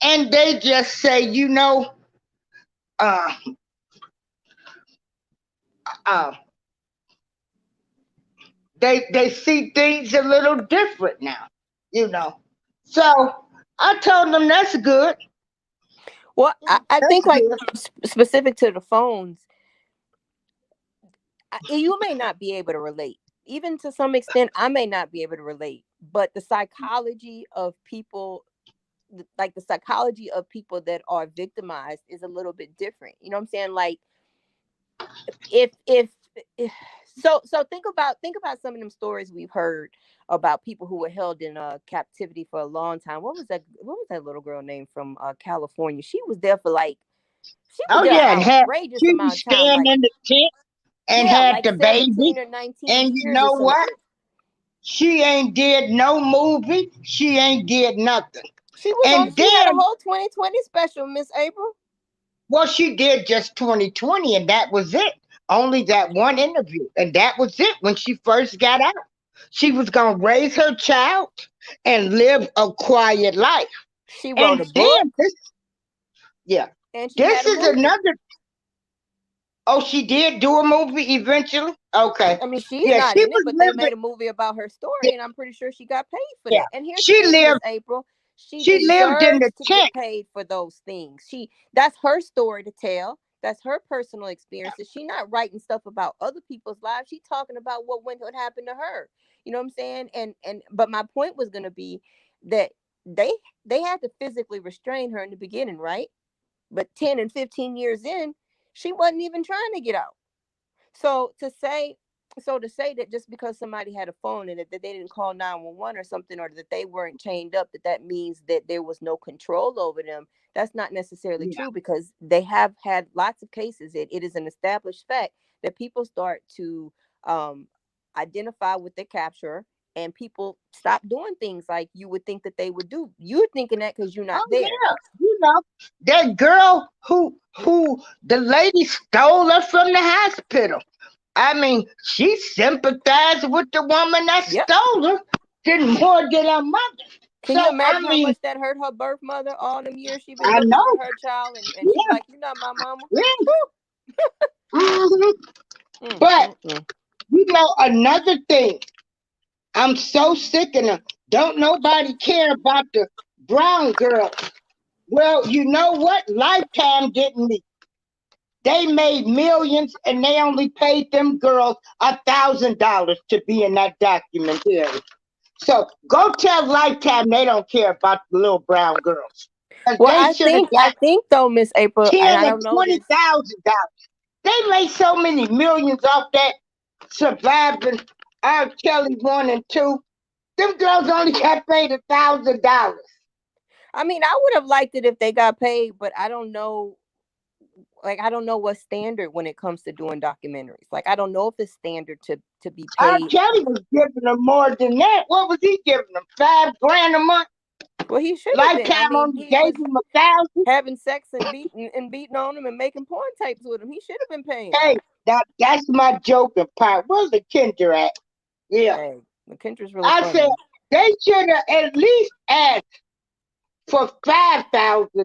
and they just say, uh, uh, they see things a little different now, you know. So I told them that's good. well, I think, That's like, good. specific to the phones, you may not be able to relate. Even to some extent, I may not be able to relate. But the psychology of people, like the psychology of people that are victimized, is a little bit different. You know what I'm saying? Like, if so think about some of them stories we've heard about people who were held in captivity for a long time. What was that little girl named from California? She was Oh there an yeah, and outrageous she was amount of time, staying like, in the tent and yeah, had like the 17 baby. or 19 And you years or know some what? shit. She ain't did no movie. She ain't did nothing. And She had a then, whole 2020 special, Miss April. well, she did just 2020, and that was it. Only that one interview, and that was it. When she first got out, she was gonna raise her child and live a quiet life. She wrote And a book then yeah, and she this had a is movie. another. Oh, she did do a movie eventually. Okay, I mean, she's yeah, not she in it, was but they made living. a movie about her Yeah, story, and I'm pretty sure she got paid for yeah. that. And here's the She thing, Miss lived. April, she She lived in the deserves to tent. get paid for those things. That's her story to tell. That's her personal experiences. She not writing stuff about other people's lives. She talking about what happened to her. You know what I'm saying? And but my point was gonna be that they they had to physically restrain her in the beginning, right? But 10 and 15 years in, she wasn't even trying to get out. So to say that just because somebody had a phone and that they didn't call 911 or something, or that they weren't chained up, that means that there was no control over them, that's not necessarily Yeah. true, because they have had lots of cases. It is an established fact that people start to um, identify with their capturer, and people stop doing things like you would think that they would do. You're thinking that because you're not Oh there. yeah. That girl who the lady stole her from the hospital. I mean, she sympathized with the woman that Yep. stole her, did more than her mother. Can you So I imagine how mean, much that hurt her birth mother, all them years she been I looking for know. her child, and she's Yeah, like, "You're not my mama." yeah. Whew. Mhm. Mm, But mm, mm. another thing, I'm so sick of them. Don't nobody care about the brown girl. Well, you know what? Lifetime didn't. They made millions, and they only paid them girls $1,000 to be in that documentary. So go tell Lifetime they don't care about the little brown girls. Because Well, they should have I got think though, Miss April, and 10 I and don't know this. $20,000. They made so many millions off that surviving R. Kelly 1 and 2. Them girls only got paid $1,000. I mean, I would have liked it if they got paid, but I don't know. like, I don't know what standard when it comes to doing documentaries. Like, I don't know if it's standard to be R. paid. Kelly was giving them more than that. What was he giving them? $5,000 a month? Well, he should have been. I Lifetime mean, only he gave was him 1,000. having sex and beating on him and making porn tapes with him. He should have been paying. Hey, that's my joking part. Where's the Kendra at? Yeah. Hey, McKendra's really I funny. said they should have at least asked for 5,000.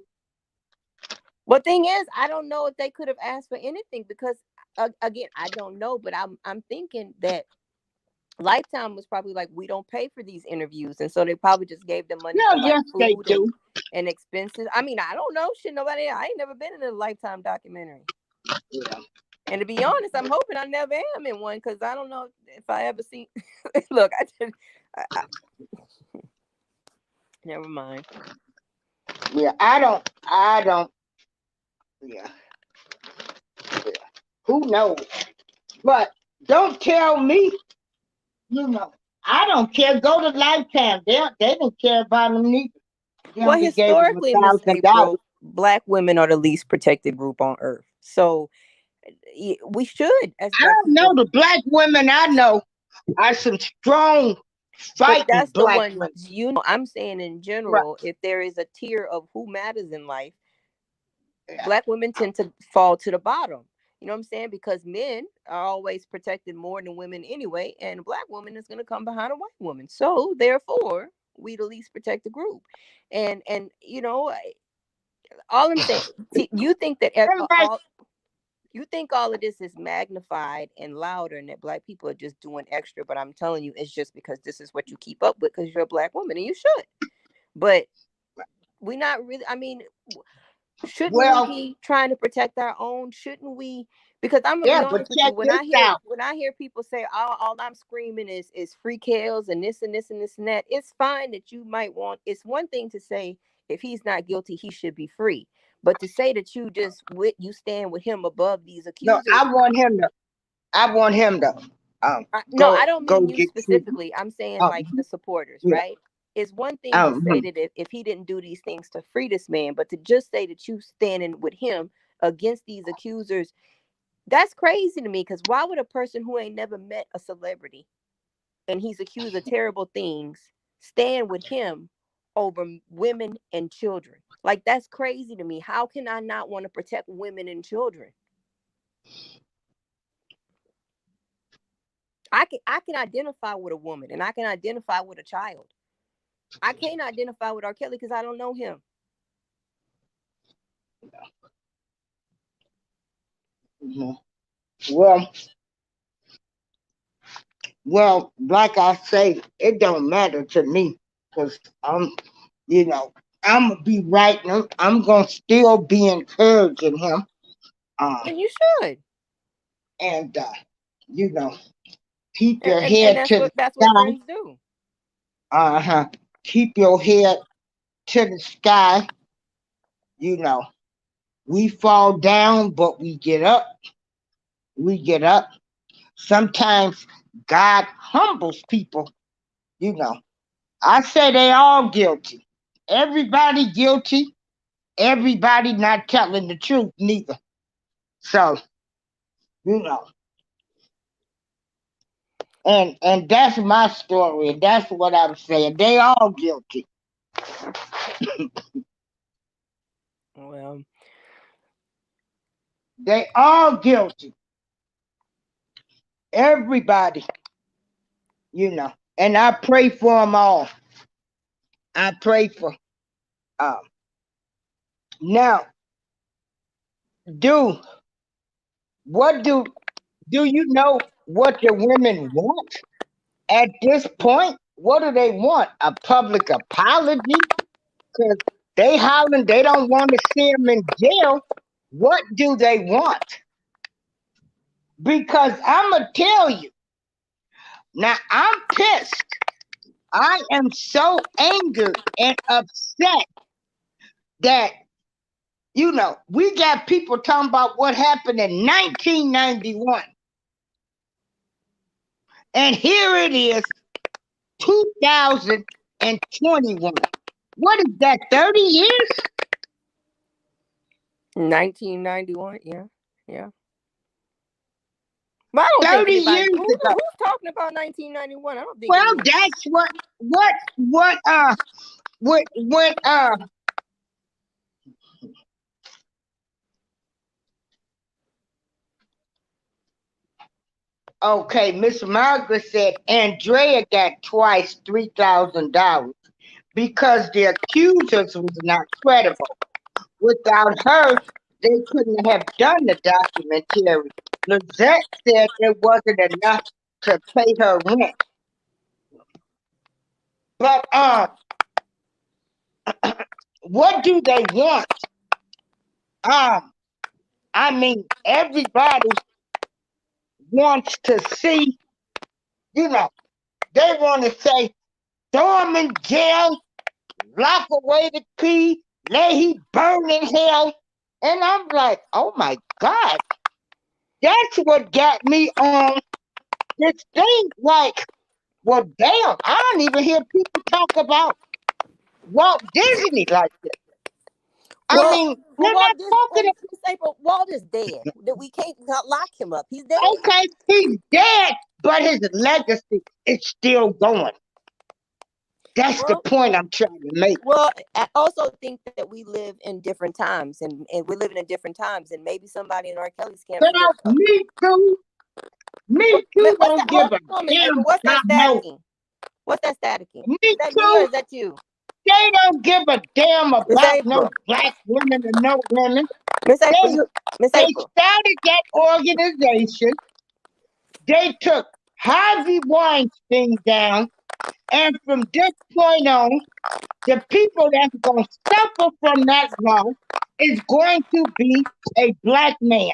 Well, thing is, I don't know if they could have asked for anything because, again, I don't know, but I'm thinking that Lifetime was probably like, we don't pay for these interviews, and so they probably just gave them money No, for like yes, they food do. and expenses. I mean, I don't know, shit. I ain't never been in a Lifetime documentary. Yeah. And to be honest, I'm hoping I never am in one because I don't know if I ever see. Look, I never mind. Yeah, I don't. Yeah. Who knows? But don't tell me. I don't care. Go to Lifetime. They don't care about them neither. Well, historically, Miss April, Black women are the least protected group on earth. So we should. I don't know. The Black women I know are some strong, fighting Black women. I'm saying in general, if there is a tier of who matters in life, Black women tend to fall to the bottom. You know what I'm saying? Because men are always protected more than women anyway, and a Black woman is going to come behind a white woman. So therefore, we the least protected group. And all I'm saying, you think that you think all of this is magnified and louder, and that Black people are just doing extra. But I'm telling you, it's just because this is what you keep up with because you're a Black woman, and you should. But we're not really. I mean, shouldn't we be trying to protect our own? Shouldn't we? Because I'm gonna be honest with you, when I hear people say, all I'm screaming is free Kellz and this and this and this and that, it's fine that you might want. It's one thing to say if he's not guilty, he should be free. But to say that you stand with him above these accusers. No, I want him to. No, I don't mean you specifically. I'm saying like the supporters, right? It's one thing to say that if he didn't do these things to free this man, but to just say that you standing with him against these accusers, that's crazy to me. Because why would a person who ain't never met a celebrity and he's accused of terrible things stand with him over women and children? Like, that's crazy to me. How can I not want to protect women and children? I can identify with a woman and I can identify with a child. I can't identify with R. Kelly because I don't know him. Well, like I say, it don't matter to me because I'm gonna be writing. I'm gonna still be encouraging him. And you should. And keep your head to the sky. That's what friends do. Keep your head to the sky. We fall down, but we get up. Sometimes God humbles people. I say they all guilty. Everybody guilty. Everybody not telling the truth neither. So, and that's my story. And that's what I'm saying. They all guilty. Well, they all guilty. Everybody. And I pray for them all. I pray for. Now, do you know what the women want at this point? What do they want? A public apology? Because they hollering they don't want to see him in jail. What do they want? Because I'm going to tell you. Now, I'm pissed. I am so angered and upset that, we got people talking about what happened in 1991. And here it is, 2021. What is that, 30 years? 1991. Yeah. Yeah. Well, I don't think 30 anybody years ago. who's talking about 1991. I don't think Well, any. that's when okay, Miss Margaret said Andrea got twice $3,000 because the accusers was not credible. Without her, they couldn't have done the documentary. Lizette said it wasn't enough to pay her rent. But what do they want? I mean, everybody wants to see, they want to say, throw him in jail, lock away the key, let he burn in hell. And I'm like, oh my God, that's what got me on this thing. Like, well, damn, I don't even hear people talk about Walt Disney like this. Well, I mean, you're not talking about Walt is dead. We can't lock him up. He's dead. okay, he's dead, but his legacy is still going. That's the point I'm trying to make. Well, I also think that we live in different times, and we're living in different times, and maybe somebody in R. Kelly's camp. Me too. Me too. Don't give a damn. What's that staticking? What's that staticking? Me is that too. Me or is that you? They don't give a damn about no black women or no women. Miss April, they started that organization. They took Harvey Weinstein down. And from this point on, the people that's going to suffer from that law is going to be a black man.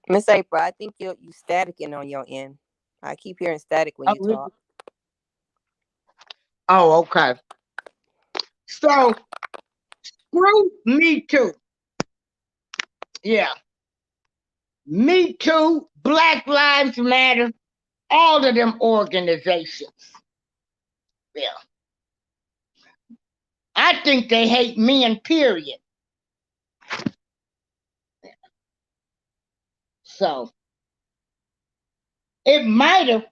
Miss April, I think you staticking on your end. I keep hearing static when you talk. Oh, okay. So, screw Me Too. Yeah. Me Too, Black Lives Matter, all of them organizations. Yeah. I think they hate men, period. So, it might have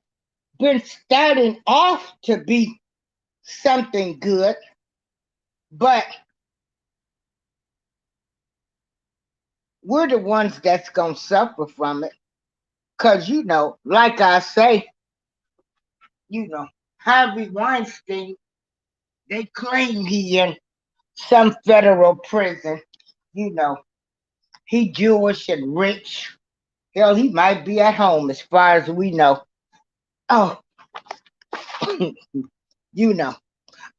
been starting off to be something good, but we're the ones that's going to suffer from it. Because, like I say, Harvey Weinstein, they claim he in some federal prison. He Jewish and rich. Hell, he might be at home as far as we know. Oh,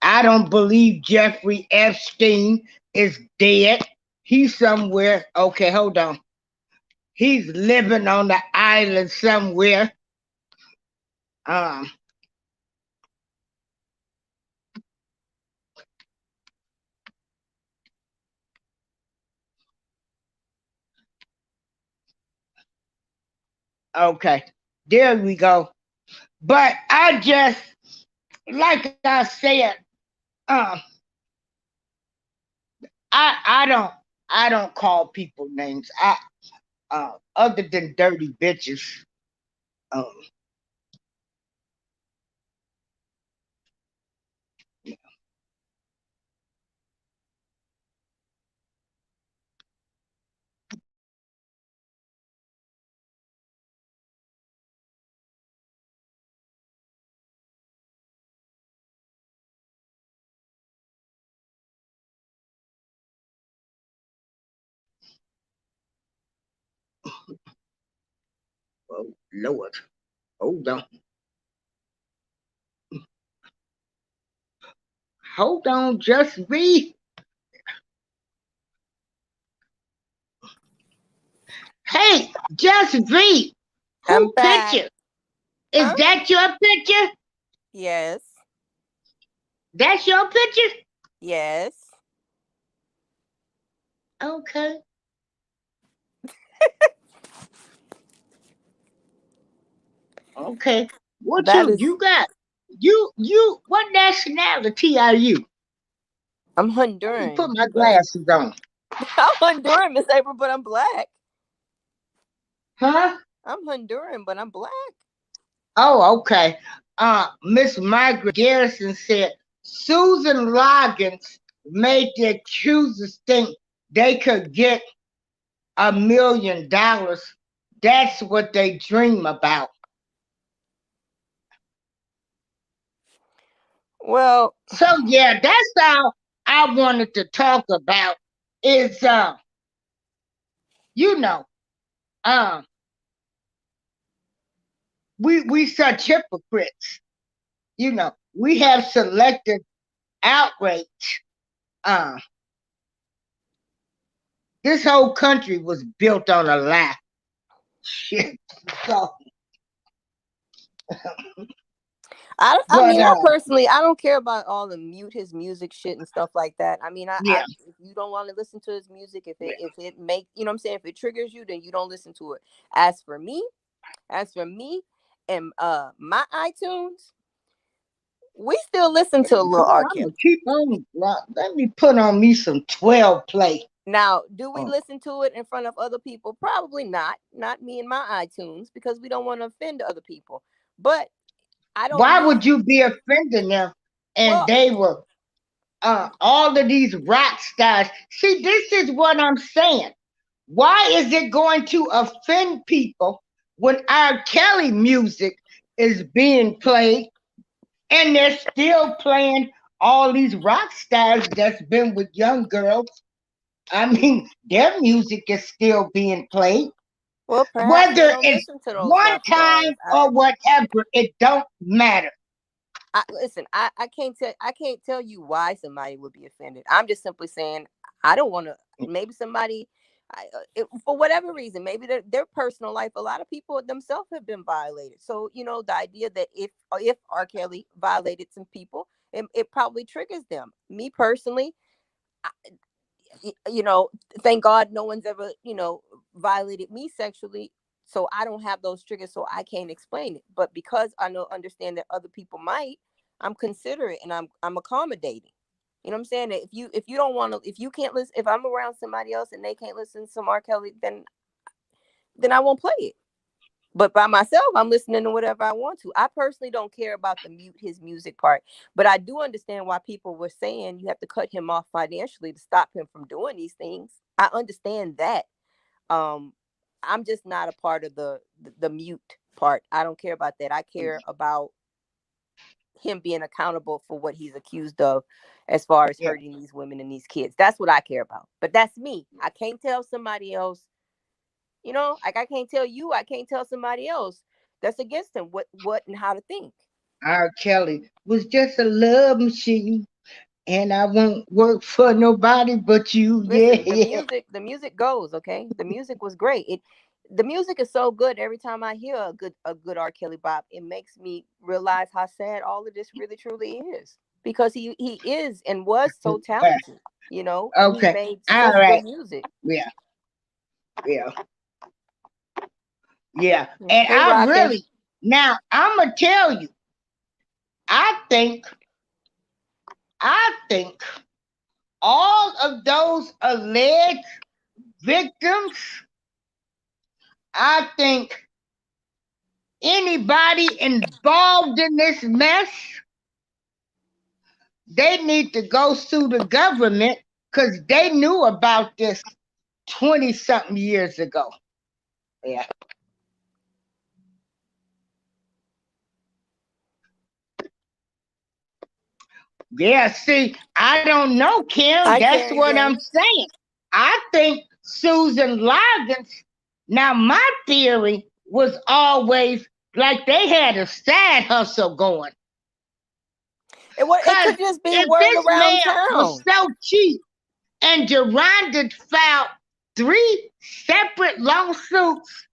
I don't believe Jeffrey Epstein is dead. He's somewhere. Okay, hold on. He's living on the island somewhere. Okay, there we go. But I just, like I said, I don't call people names. Other than dirty bitches. Oh, Lord. Hold on. Hold on, just read. Hey, just read. Who picture? Is that your picture? Yes. That's your picture? Yes. Okay. Okay. What you got? You what nationality are you? I'm Honduran. Put my glasses on. I'm Honduran, Miss April, but I'm black. Huh? I'm Honduran, but I'm black. Oh, okay. Miss Margaret Garrison said Susan Loggins made the accusers think they could get $1 million. That's what they dream about. Well, So yeah, that's all I wanted to talk about is you know, um we such hypocrites. We have selective outrage. Uh this whole country was built on a lie. Shit. So I but mean, I personally, I don't care about all the mute his music shit and stuff like that. I mean, yeah. if you don't want to listen to his music, if it make, you know what I'm saying, if it triggers you, then you don't listen to it. As for me and my iTunes, we still listen to a little R. I'm Kelly. gonna keep on. Let me put on me some 12 play. Now, do we listen to it in front of other people? Probably not. Not me and my iTunes, because we don't want to offend other people. But I don't. Why would you be offending them? And they were all of these rock stars. See, this is what I'm saying. Why is it going to offend people when R. Kelly music is being played and they're still playing all these rock stars that's been with young girls? I mean, their music is still being played. Well, perhaps Whether it's listen to those one rock stars. time or whatever, it don't matter. Listen, I can't tell you why somebody would be offended. I'm just simply saying I don't want to. Maybe somebody, for whatever reason, maybe their personal life. A lot of people themselves have been violated. So the idea that if R. Kelly violated some people, it probably triggers them. Me personally, thank God no one's ever violated me sexually. So I don't have those triggers, so I can't explain it. But because I understand that other people might, I'm considerate and I'm accommodating. You know what I'm saying? That if you don't want to, if you can't listen, if I'm around somebody else and they can't listen to some R. Kelly, then I won't play it. But by myself, I'm listening to whatever I want to. I personally don't care about the mute his music part, but I do understand why people were saying you have to cut him off financially to stop him from doing these things. I understand that. I'm just not a part of the mute part. I don't care about that. I care about him being accountable for what he's accused of as far as hurting these women and these kids. That's what I care about. But that's me. I can't tell somebody else, like I can't tell you, I can't tell somebody else that's against him what and how to think. R. Kelly was just a love machine. And I won't work for nobody but you. Listen, the music goes, okay? The music was great. The music is so good. Every time I hear a good R. Kelly bop, it makes me realize how sad all of this really truly is. Because he is and was so talented, Okay. He made such good music. Yeah. And I really, now I'm gonna tell you, I think all of those alleged victims, I think anybody involved in this mess, they need to go sue the government because they knew about this 20-something years ago. Yeah. Yeah, see, I don't know, Kim. That's what I'm saying. I think Susan Loggins, now my theory was always like they had a side hustle going. It could just be word around town. Was so cheap, and Geronda filed 3 separate lawsuits.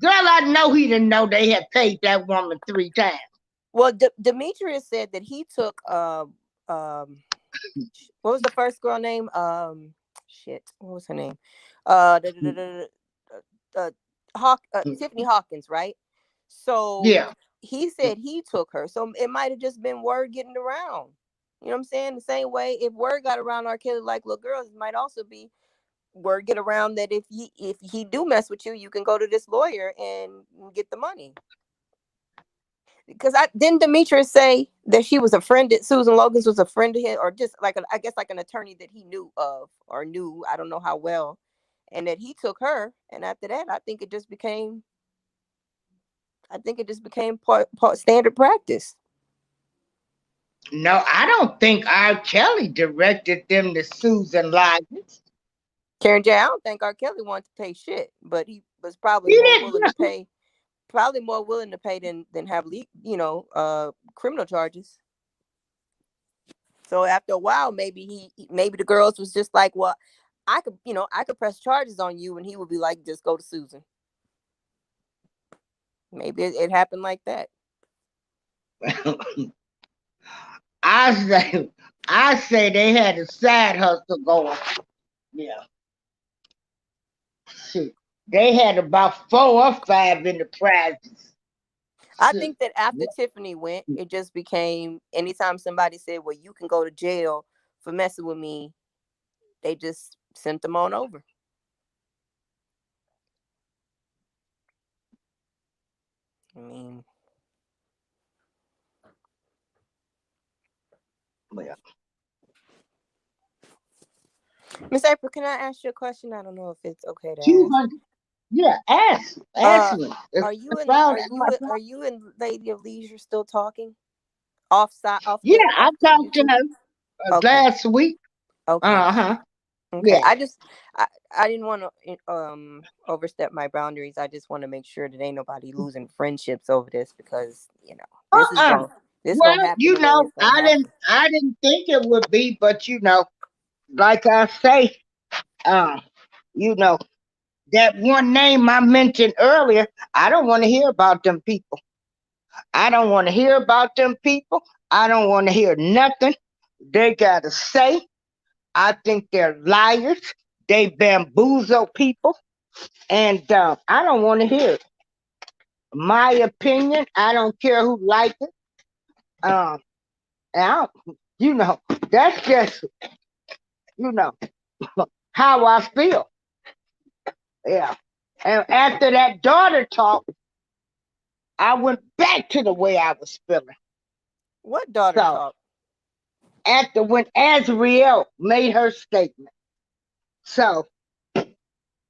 Girl, I know he didn't know they had paid that woman 3 times. Well, Demetrius said that he took what was the first girl name? What was her name? Tiffany Hawkins, right? So he said he took her. So it might have just been word getting around. You know what I'm saying? The same way if word got around R. Kelly like little girls, it might also be word get around that if he do mess with you, you can go to this lawyer and get the money. Because didn't Demetrius say that she was a friend, that Susan Logan's was a friend of his, or just like I guess like an attorney that he knew of, or knew, I don't know how well, and that he took her, and after that I think it just became part standard practice. No, I don't think R. Kelly directed them to Susan Logan. Karen J, I don't think R. Kelly wanted to pay shit, but he was probably more willing to pay. Probably more willing to pay than have criminal charges. So after a while, maybe the girls was just like, well, I could press charges on you, and he would be like, just go to Susan. Maybe it happened like that. I say they had a side hustle going. Yeah. Shoot. They had about 4 or 5 in the prizes. I think that after Tiffany went, it just became, anytime somebody said, well, you can go to jail for messing with me, they just sent them on over. I mean, yeah. Miss April, can I ask you a question? I don't know if it's okay to ask. Yeah, ask me. Are you and Lady of Leisure still talking? Yeah, I talked to her last week. Okay. Okay. Yeah. I didn't want to overstep my boundaries. I just want to make sure that ain't nobody losing friendships over this, because this is gonna happen. I didn't think it would be, but like I say, that one name I mentioned earlier, I don't want to hear about them people. I don't want to hear about them people. I don't want to hear nothing they got to say. I think they're liars. They bamboozle people. And I don't want to hear it. My opinion, I don't care who likes it. That's just, how I feel. Yeah. And after that daughter talk, I went back to the way I was feeling. What daughter talk? After when Azriel made her statement. So,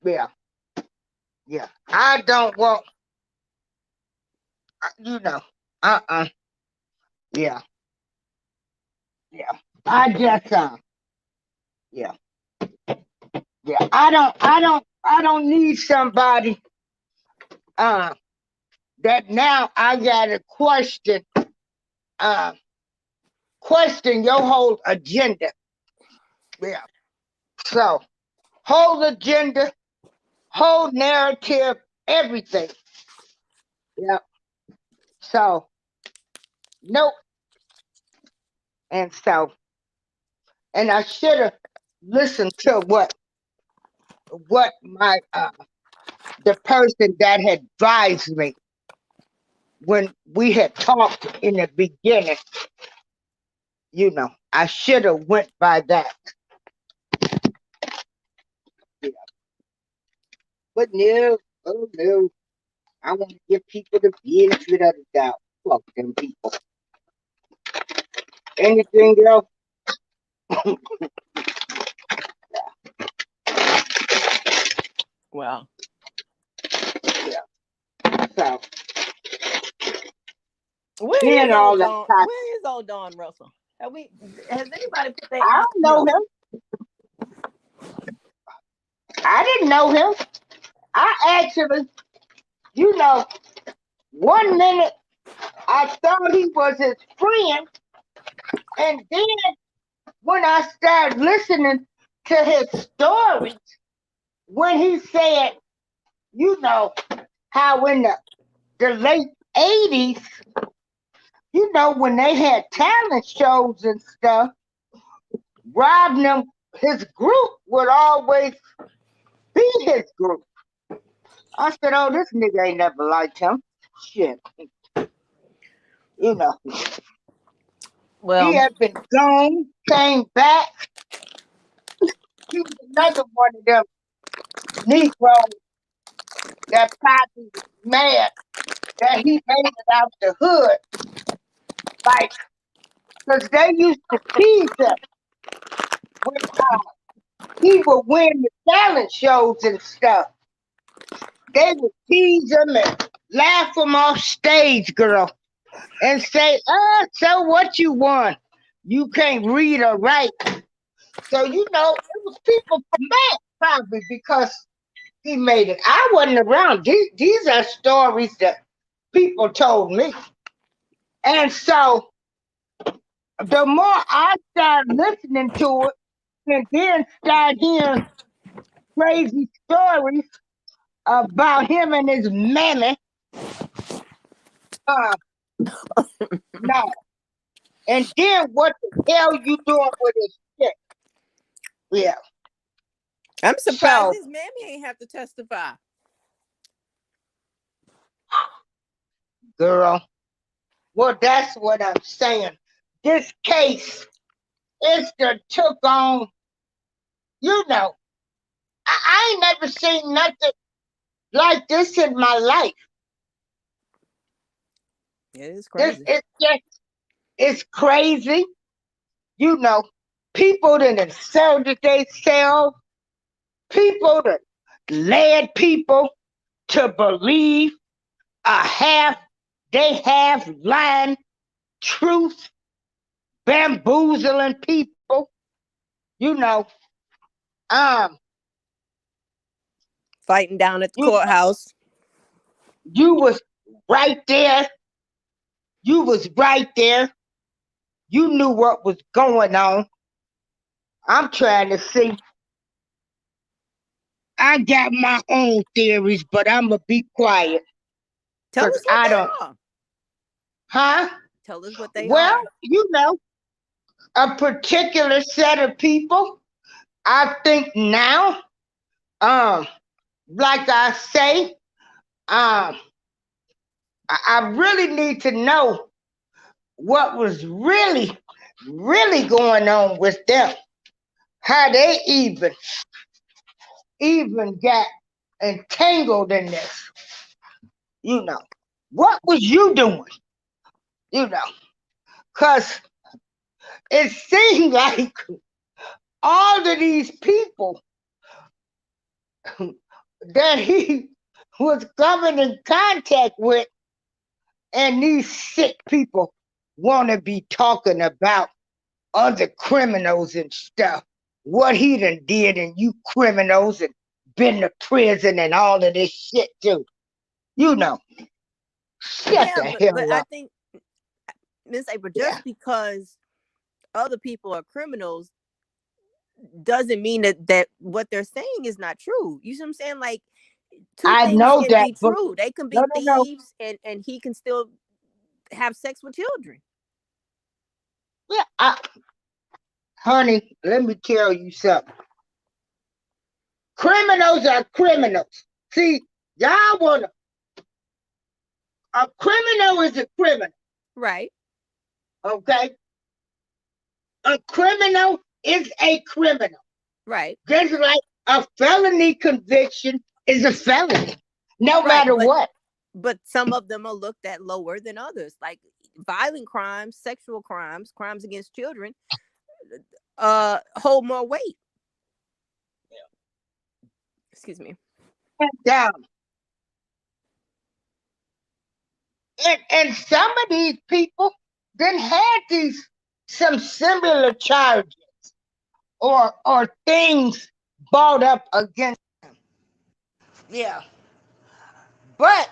yeah. I don't want, Yeah. I just, yeah. I don't need somebody, that now I gotta question your whole agenda. Yeah. So, whole agenda, whole narrative, everything. Yeah. So, nope. And I should have listened to what my the person that had advised me when we had talked in the beginning. I should have went by that. Yeah. But no, oh no. I want to give people the benefit of the doubt. Fuck them people. Anything else? Wow. Yeah. So. Where is old Don Russell? Has anybody put that? I don't know him. I didn't know him. I actually, 1 minute I thought he was his friend, and then when I started listening to his stories, when he said, how in the late 80s, when they had talent shows and stuff, Rodney, his group would always be his group. I said, oh, this nigga ain't never liked him. Shit. Well, he had been gone, came back. he was another one of them Negroes that probably was mad that he made it out the hood. Like, because they used to tease him when he would win the talent shows and stuff. They would tease him and laugh him off stage, girl, and say, so what you won? You can't read or write. So, you know, it was people mad probably because he made it. I wasn't around. These are stories that people told me. And so the more I started listening to it and then started hearing crazy stories about him and his mammy, no. And then what the hell you doing with this shit? Yeah. I'm surprised his mammy ain't have to testify. Girl, well, that's what I'm saying. This case is the took on, you know, I ain't never seen nothing like this in my life. It is crazy. It's crazy. You know, people that inserted themselves, people that led people to believe they have lying truth, bamboozling people, you know, fighting down at the courthouse. You was right there. You was right there. You knew what was going on. I'm trying to see. I got my own theories, but I'm going to be quiet. Tell us what they are. Huh? Tell us what they are. Well, you know, a particular set of people. I think now, like I say, I really need to know what was really going on with them. How they even got entangled in this. You know, what was you doing? You know, because it seemed like all of these people that he was coming in contact with, and these sick people want to be talking about other criminals and stuff. What he done did, and you criminals, and been to prison and all of this shit too. You know. Shut the hell but up. I think, Miss April, just because other people are criminals doesn't mean that what they're saying is not true. You see what I'm saying? Like, two things can be true. They can be thieves, and he can still have sex with children. Yeah, honey, let me tell you something. Criminals are criminals. See, y'all wanna. A criminal is a criminal. Right. Okay. A criminal is a criminal. Right. Just like a felony conviction is a felony, no matter what. But some of them are looked at lower than others, like violent crimes, sexual crimes, crimes against children, hold more weight. Yeah. Excuse me. Down. And some of these people then had some similar charges or things brought up against them. Yeah. But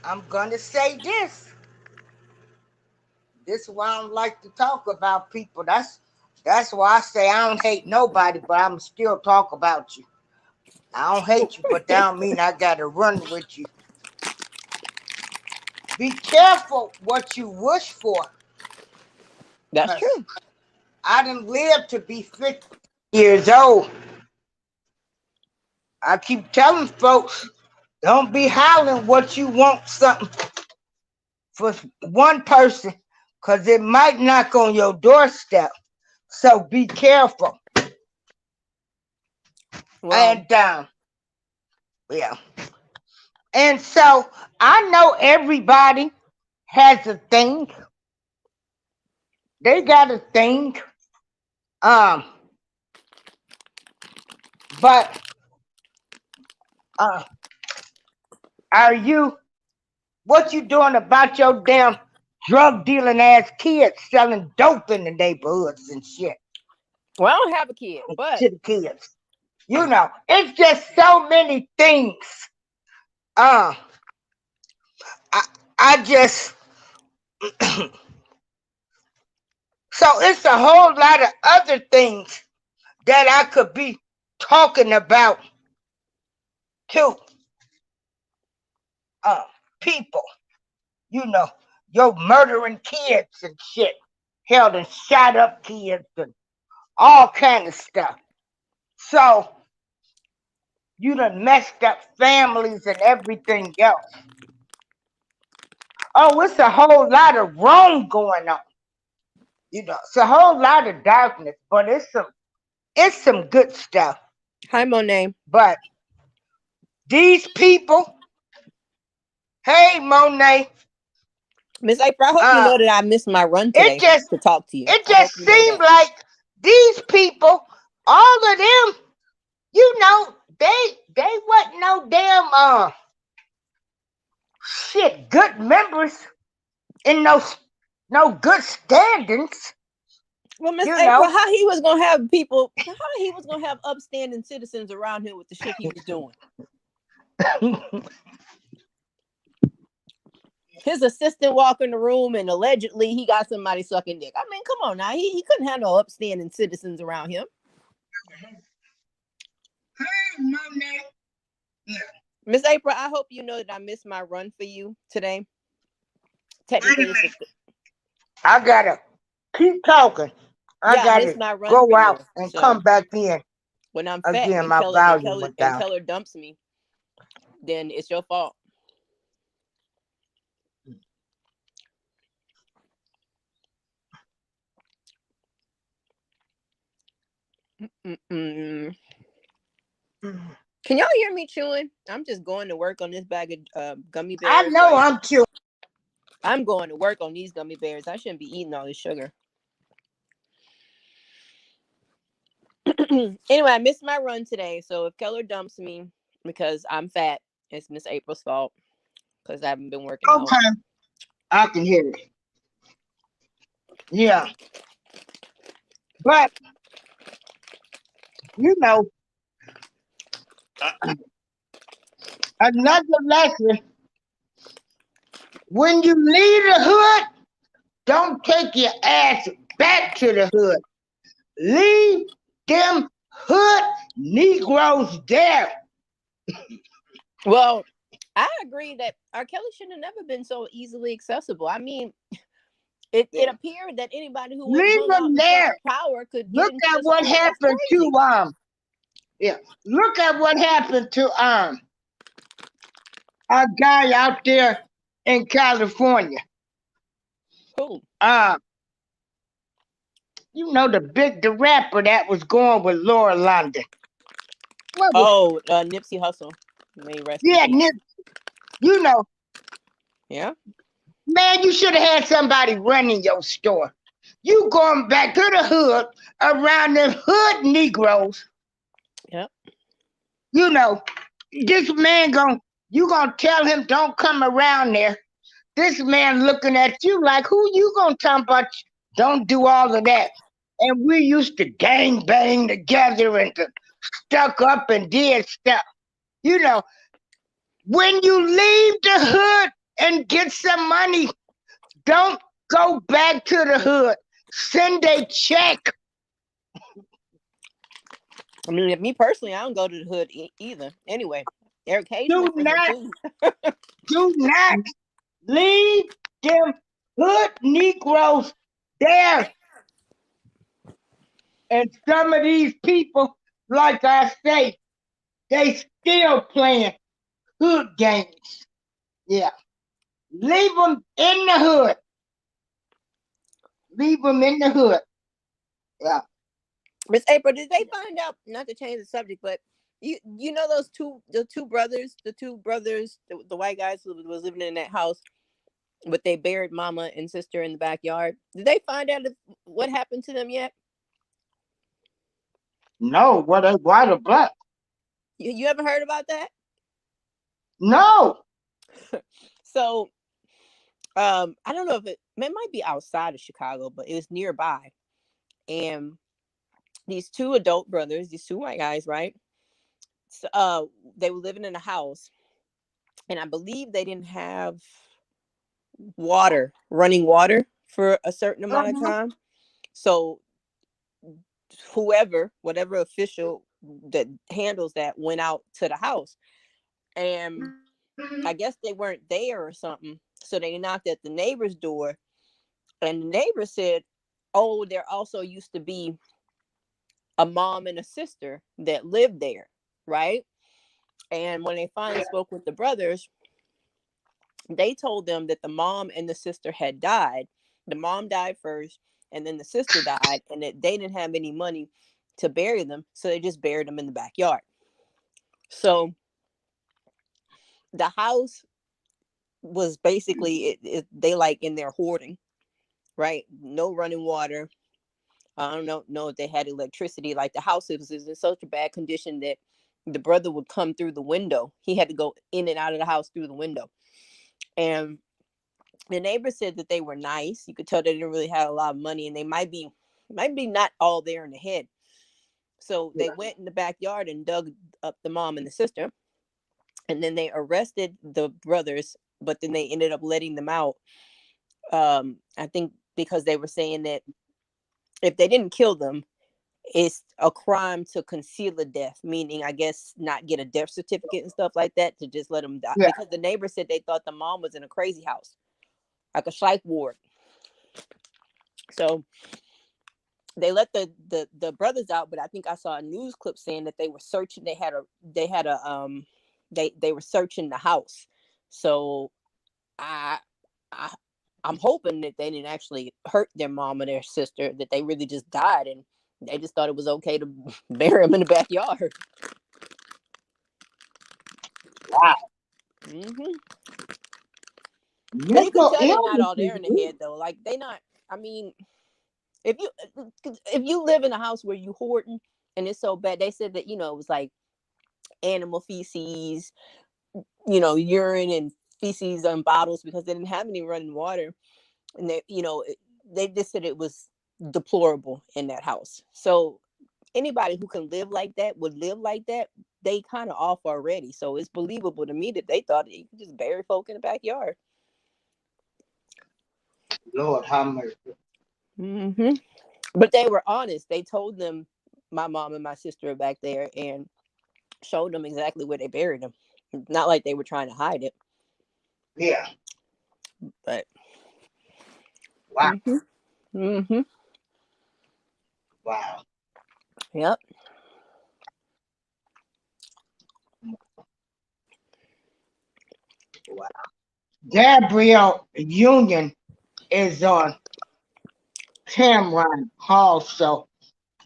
I'm gonna say this. This is why I don't like to talk about people. That's why I say I don't hate nobody, but I'm still talk about you. I don't hate you, but that don't mean I gotta run with you. Be careful what you wish for. That's true. I didn't live to be 50 years old. I keep telling folks, don't be hollering what you want something for one person, because it might knock on your doorstep. So be careful. Well, And yeah. And so I know everybody has a thing. They got a thing. But are you what you doing about your damn drug dealing ass kids selling dope in the neighborhoods and shit well, I don't have a kid, but to the kids? You know, it's just so many things. I I just so it's a whole lot of other things that I could be talking about too. People, you know, you're murdering kids and shit, held and shot up kids and all kind of stuff. So you done messed up families and everything else. Oh, it's a whole lot of wrong going on. You know, it's a whole lot of darkness, but it's some good stuff. hi, Monet. But these people, hey Monet, Miss April, I hope you know that I missed my run today to talk to you. It just seemed like these people, all of them, you know, they wasn't no damn shit good members in no good standings. Well, Miss April, how he was gonna have people? How he was gonna have upstanding citizens around him with the shit he was doing? His assistant walked in the room and allegedly he got somebody sucking dick. I mean, come on now. He couldn't have no upstanding citizens around him. Hey, Monet. Yeah. Miss April, I hope you know that I missed my run for you today. Technically, I gotta keep talking. I gotta go out and come back in. When I'm fat again, my volume went down. And Keller dumps me, then it's your fault. Can y'all hear me chewing? I'm just going to work on this bag of gummy bears. I know I'm chewing. I'm going to work on these gummy bears. I shouldn't be eating all this sugar. Anyway, I missed my run today. So if Keller dumps me because I'm fat, it's Miss April's fault because I haven't been working out. I can hear it. Yeah. But, you know, another lesson, when you leave the hood, don't take your ass back to the hood. Leave them hood Negroes there. Well, I agree that R. Kelly should have never been so easily accessible. I mean, it appeared that anybody who leave them there. Power could look at what happened to look at what happened to a guy out there in California. Who? You know the rapper that was going with Laura London. Nipsey Hussle. Yeah, Nipsey. You know. Yeah. Man, you should have had somebody running your store. You going back to the hood around them hood Negroes. Yeah. You know, this man you gonna tell him don't come around there. This man looking at you like, who you gonna talk about? Don't do all of that. And we used to gang bang together and stuck up and did stuff. You know, when you leave the hood and get some money, don't go back to the hood. Send a check. I mean, me personally, I don't go to the hood either. Anyway, Eric Hayes. Do not leave them hood Negroes there. And some of these people, like I say, they still playing hood games. Yeah. Leave them in the hood. Leave them in the hood. Yeah. Miss April, did they find out, not to change the subject, but You know the two brothers, the white guys who was living in that house, but they buried mama and sister in the backyard. Did they find out what happened to them yet? No, what they white or black? You ever heard about that? No. So, I don't know if it might be outside of Chicago, but it was nearby. And these two adult brothers, these two white guys, right? So, they were living in a house, and I believe they didn't have running water for a certain amount of time. So whatever official that handles that went out to the house, and I guess they weren't there or something. So they knocked at the neighbor's door, and the neighbor said, "Oh, there also used to be a mom and a sister that lived there, right?" And when they finally spoke with the brothers, they told them that the mom and the sister had died. The mom died first, and then the sister died, and that they didn't have any money to bury them, so they just buried them in the backyard. So the house was basically they like in there hoarding, right? No running water. I don't know if they had electricity. Like the house was in such a bad condition that the brother would come through the window. He had to go in and out of the house through the window. And the neighbor said that they were nice. You could tell they didn't really have a lot of money, and they might be not all there in the head. So they went in the backyard and dug up the mom and the sister, and then they arrested the brothers, but then they ended up letting them out. I think because they were saying that if they didn't kill them, it's a crime to conceal a death, meaning I guess not get a death certificate and stuff like that, to just let them die. Because the neighbor said they thought the mom was in a crazy house, like a psych ward. So they let the brothers out, but I think I saw a news clip saying that they were searching. They were searching the house. So I'm hoping that they didn't actually hurt their mom or their sister, that they really just died and they just thought it was okay to bury them in the backyard. Wow. Mm-hmm. But you can tell they're not all there in the head though. Like they not. I mean, if you live in a house where you hoarding and it's so bad, they said that it was like animal feces, urine and feces on bottles because they didn't have any running water, and they just said it was deplorable in that house. So anybody who can live like that would live like that. They kind of off already, so it's believable to me that they thought that you could just bury folk in the backyard. Lord, how mercy. Mm-hmm. But they were honest. They told them my mom and my sister are back there and showed them exactly where they buried them. Not like they were trying to hide it. Yeah. But wow. Mm-hmm. Mm-hmm. Wow. Yep. Wow. Gabrielle Union is on Cameron also.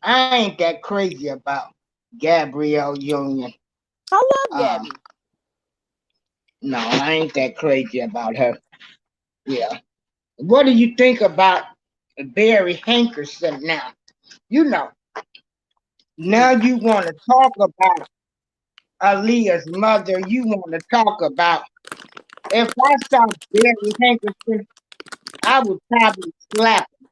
I ain't that crazy about Gabrielle Union. I love Gabby. No, I ain't that crazy about her. Yeah. What do you think about Barry Hankerson now? Now you want to talk about Aaliyah's mother. You want to talk about. If I saw Barry Hankerson, I would probably slap him.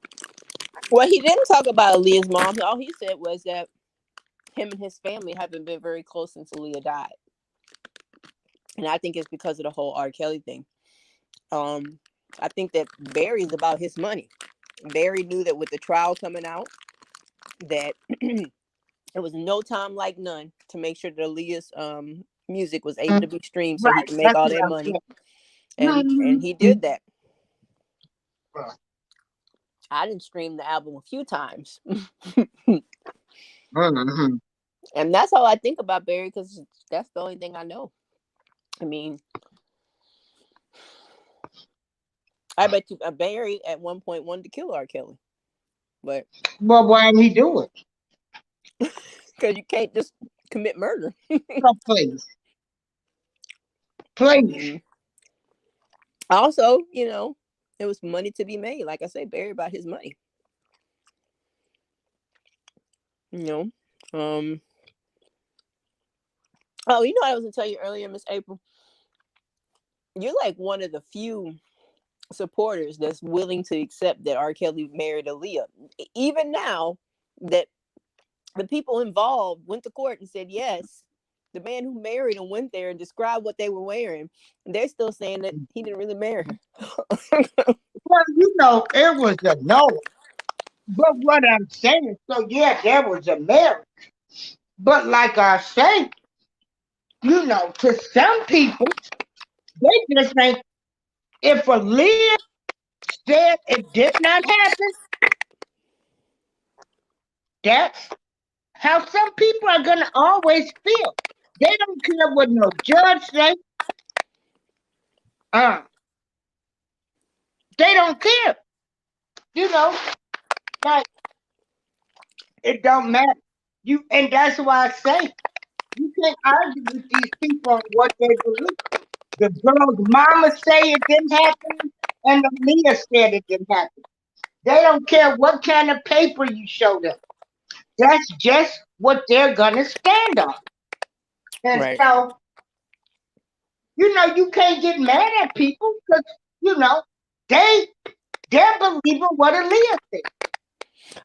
Well, he didn't talk about Aaliyah's mom. All he said was that him and his family haven't been very close since Aaliyah died. And I think it's because of the whole R. Kelly thing. I think that Barry's about his money. Barry knew that with the trial coming out, that it was no time like none to make sure that Aaliyah's music was able to be streamed so he can make all that money. And he did that. I didn't stream the album a few times. And that's all I think about Barry, because that's the only thing I know. I mean, I bet you Barry at one point wanted to kill R. Kelly. But why didn't he do it? Because you can't just commit murder. Oh, please. Please. Also, you know, it was money to be made. Like I said, Barry about his money. You know, oh, you know, I was gonna tell you earlier, Miss April. You're like one of the few supporters that's willing to accept that R. Kelly married Aaliyah. Even now that the people involved went to court and said yes, the man who married him went there and described what they were wearing, they're still saying that he didn't really marry her. Well, you know, it was a no. But what I'm saying, so yeah, there was a marriage. But like I say, you know, to some people, they just think if Aaliyah said it did not happen, that's how some people are gonna always feel. They don't care what no judge say. They don't care. You know, like it don't matter. And that's why I say you can't argue with these people on what they believe. The girl's mama say it didn't happen, and the Leah said it didn't happen. They don't care what kind of paper you show them. That's just what they're gonna stand on. And Right. so, you know, you can't get mad at people because, you know, they're believing what Aaliyah said.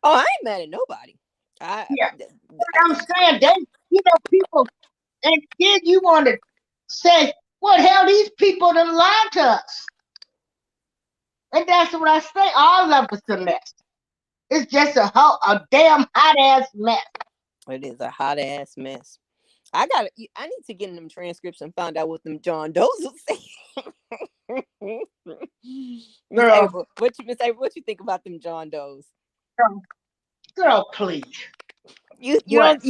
Oh, I ain't mad at nobody. But I'm saying you know, people, and then you want to say, what hell, these people done lied to us. And that's what I say, all of us a mess. It's just a damn hot ass mess. It is a hot ass mess. I need to get in them transcripts and find out what them John Does will say. Miss April, what you think about them John Does? Girl, please. You don't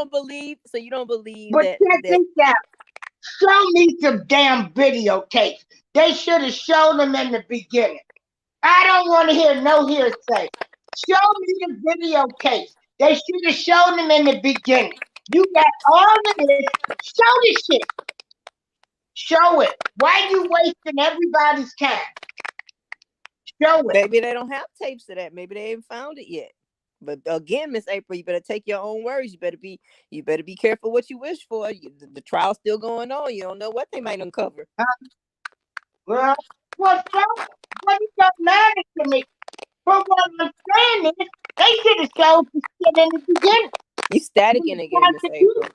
believe but that. Check this out. Show me some damn videotapes. They should have shown them in the beginning. I don't want to hear no hearsay. Show me the videotapes. They should have shown them in the beginning. You got all of this. Show this shit. Show it. Why you wasting everybody's time? Show it. Maybe they don't have tapes of that. Maybe they haven't found it yet. But again, Miss April, you better take your own words. You better be careful what you wish for. The trial's still going on. You don't know what they might uncover. Well, what it don't matter to me. But what I'm saying is, they should have showed the shit in the beginning. You staticking again, Miss April.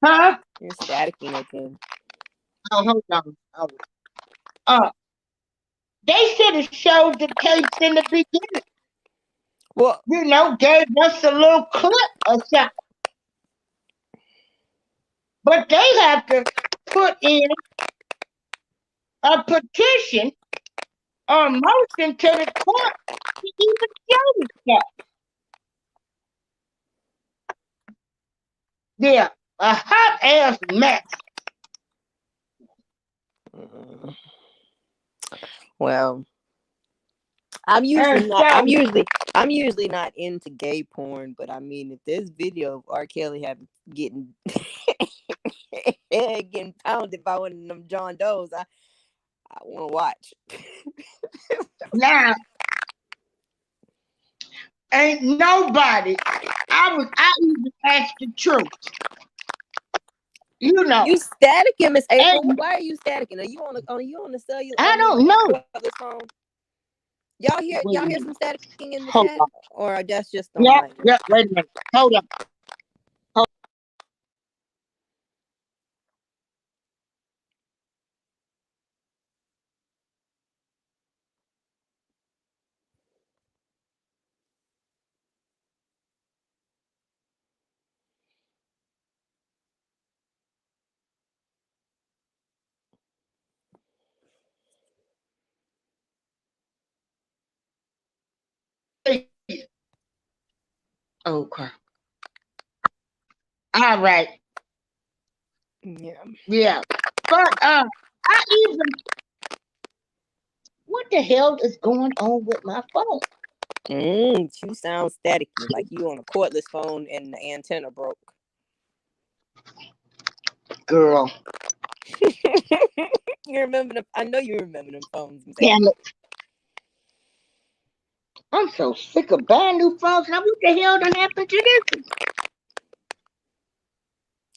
Huh? You're staticking again. Oh, hold on. They should have showed the tapes in the beginning. Well, you know, gave us a little clip or something. But they have to put in a petition or motion to the court to even show the stuff. Yeah, a hot ass mess. Well, I'm usually not into gay porn, but I mean, if this video of R. Kelly getting pounded by one of them John Does, I want to watch. Now, ain't nobody. I even asked the truth. You know, you staticking, Miss April. Why are you staticking? Are you on the cellular? I don't know. Phone? Y'all hear some staticking in the Hold chat, on. or that's just on Yeah, mic? yeah. Wait a minute. Hold up. Oh crap. All right. Yeah. But I even what the hell is going on with my phone? You sound staticky, like you on a cordless phone and the antenna broke. Girl. You remember them? I know you remember them phones. Damn it. I'm so sick of buying new phones. Now what the hell done happened to this?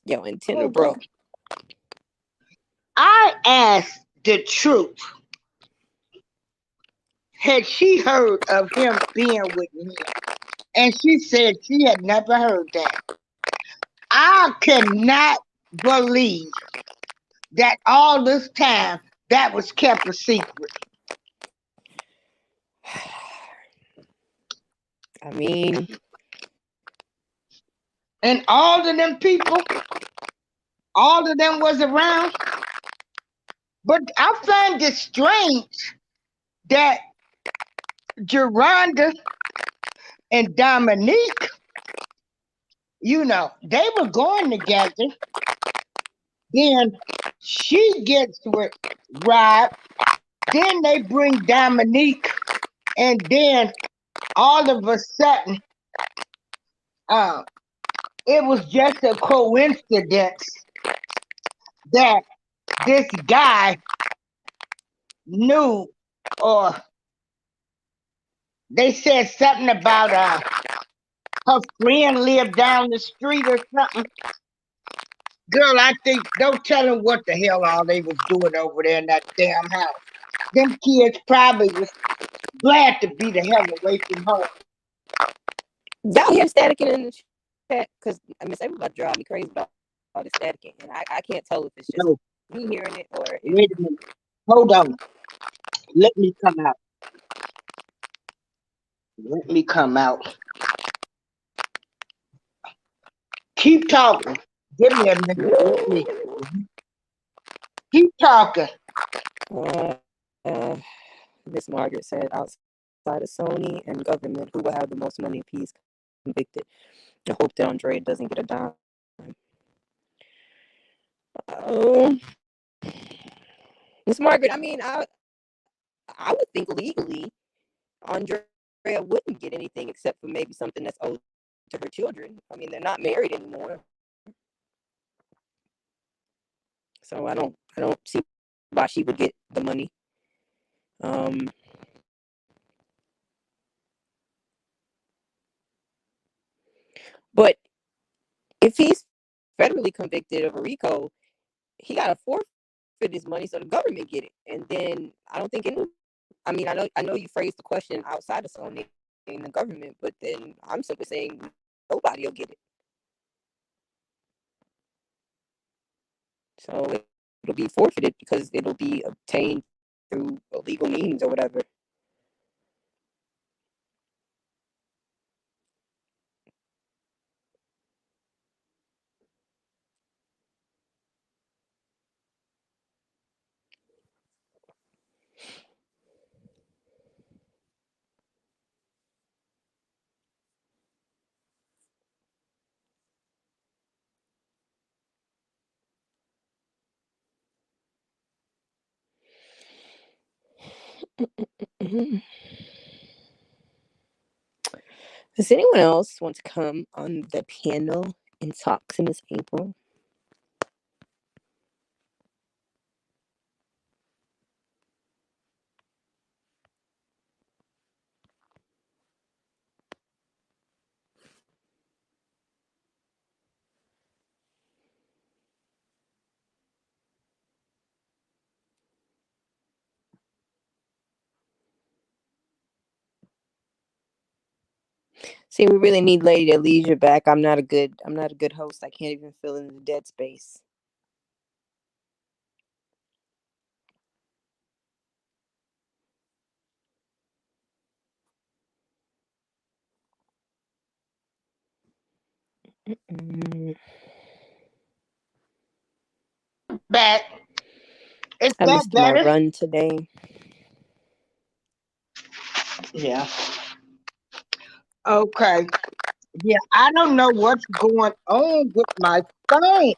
Your antenna broke. I asked the truth. Had she heard of him being with me? And she said she had never heard that. I cannot believe that all this time that was kept a secret. I mean, and all of them people, all of them was around. But I find it strange that Geronda and Dominique, you know, they were going together. Then she gets with Rob. Then they bring Dominique. And then all of a sudden, it was just a coincidence that this guy knew, or they said something about her friend lived down the street or something. Girl, I think, don't tell them what the hell all they was doing over there in that damn house. Them kids probably was glad to be the hell away from home. Y'all hear staticking in the chat? Because Miss Everybody drive me crazy about all the staticking. And I can't tell if it's just me hearing it or... Wait a minute. Hold on. Let me come out. Let me come out. Keep talking. Give me a minute. Let me. Keep talking. Miss Margaret said, outside of Sony and government, who will have the most money if he's convicted? I hope that Andre doesn't get a dime. Miss Margaret, I mean, I would think legally Andrea wouldn't get anything except for maybe something that's owed to her children. I mean, they're not married anymore. So I don't see why she would get the money. But if he's federally convicted of a RICO, he got to forfeit his money so the government get it. And then I don't think I know you phrased the question outside of Sony in the government, but then I'm simply saying nobody will get it. So it'll be forfeited because it'll be obtained through illegal means or whatever. Does anyone else want to come on the panel and talk to Miss April? See, we really need Lady Alesia back. I'm not a good host. I can't even fill in the dead space. Back. Is I that missed better? my run today. Yeah. Okay. Yeah, I don't know what's going on with my phone.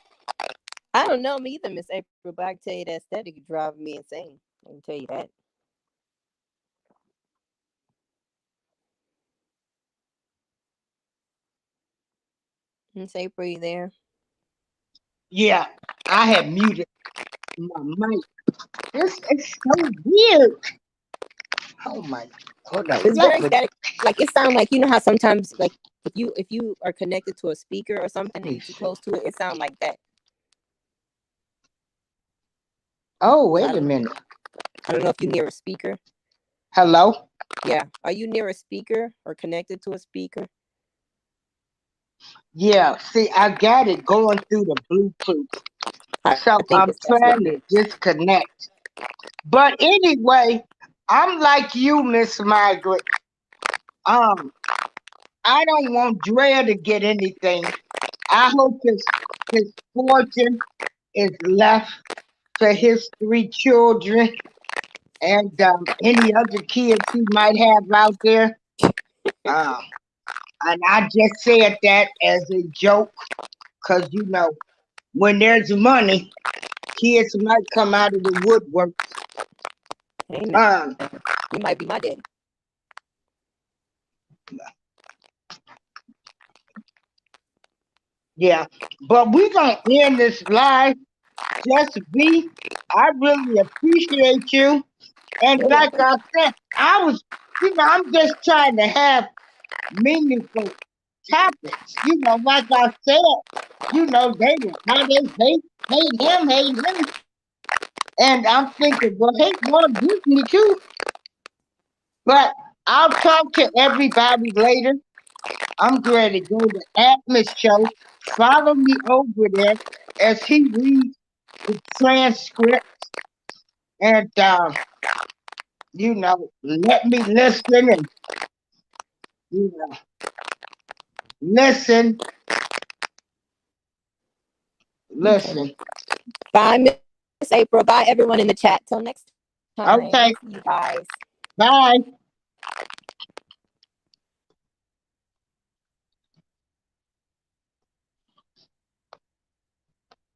I don't know me either, Miss April, but I can tell you that static is driving me insane. I can tell you that. Miss April, you there? Yeah, I had muted my mic. This is so weird. Oh my, hold on. It's Let very me. static. Like it sounds like, you know how sometimes like if you are connected to a speaker or something and you're too close to it, it sounds like that. Oh, I wait a don't minute. I don't know if you're near a speaker. Hello? Yeah. Are you near a speaker or connected to a speaker? Yeah, see, I got it going through the Bluetooth. I So think I'm that's what trying it to is. disconnect. But anyway, I'm like you, Miss Margaret. Um, I don't want Dre to get anything. I hope his fortune is left to his 3 children and any other kids he might have out there. Um, and I just said that as a joke, because you know, when there's money, kids might come out of the woodwork. Amen. You might be my daddy. Yeah, but we're gonna end this live. Just be. I really appreciate you. And You're like welcome. I said, I'm just trying to have meaningful topics. Like I said, they were how they hate him. And I'm thinking, well, hate want to beat me too. But I'll talk to everybody later. I'm going to go to Atmos Show. Follow me over there as he reads the transcript. And, let me listen and, listen. Okay. Bye, Miss April. Bye, everyone in the chat. Till next time. Okay. See you guys. Bye.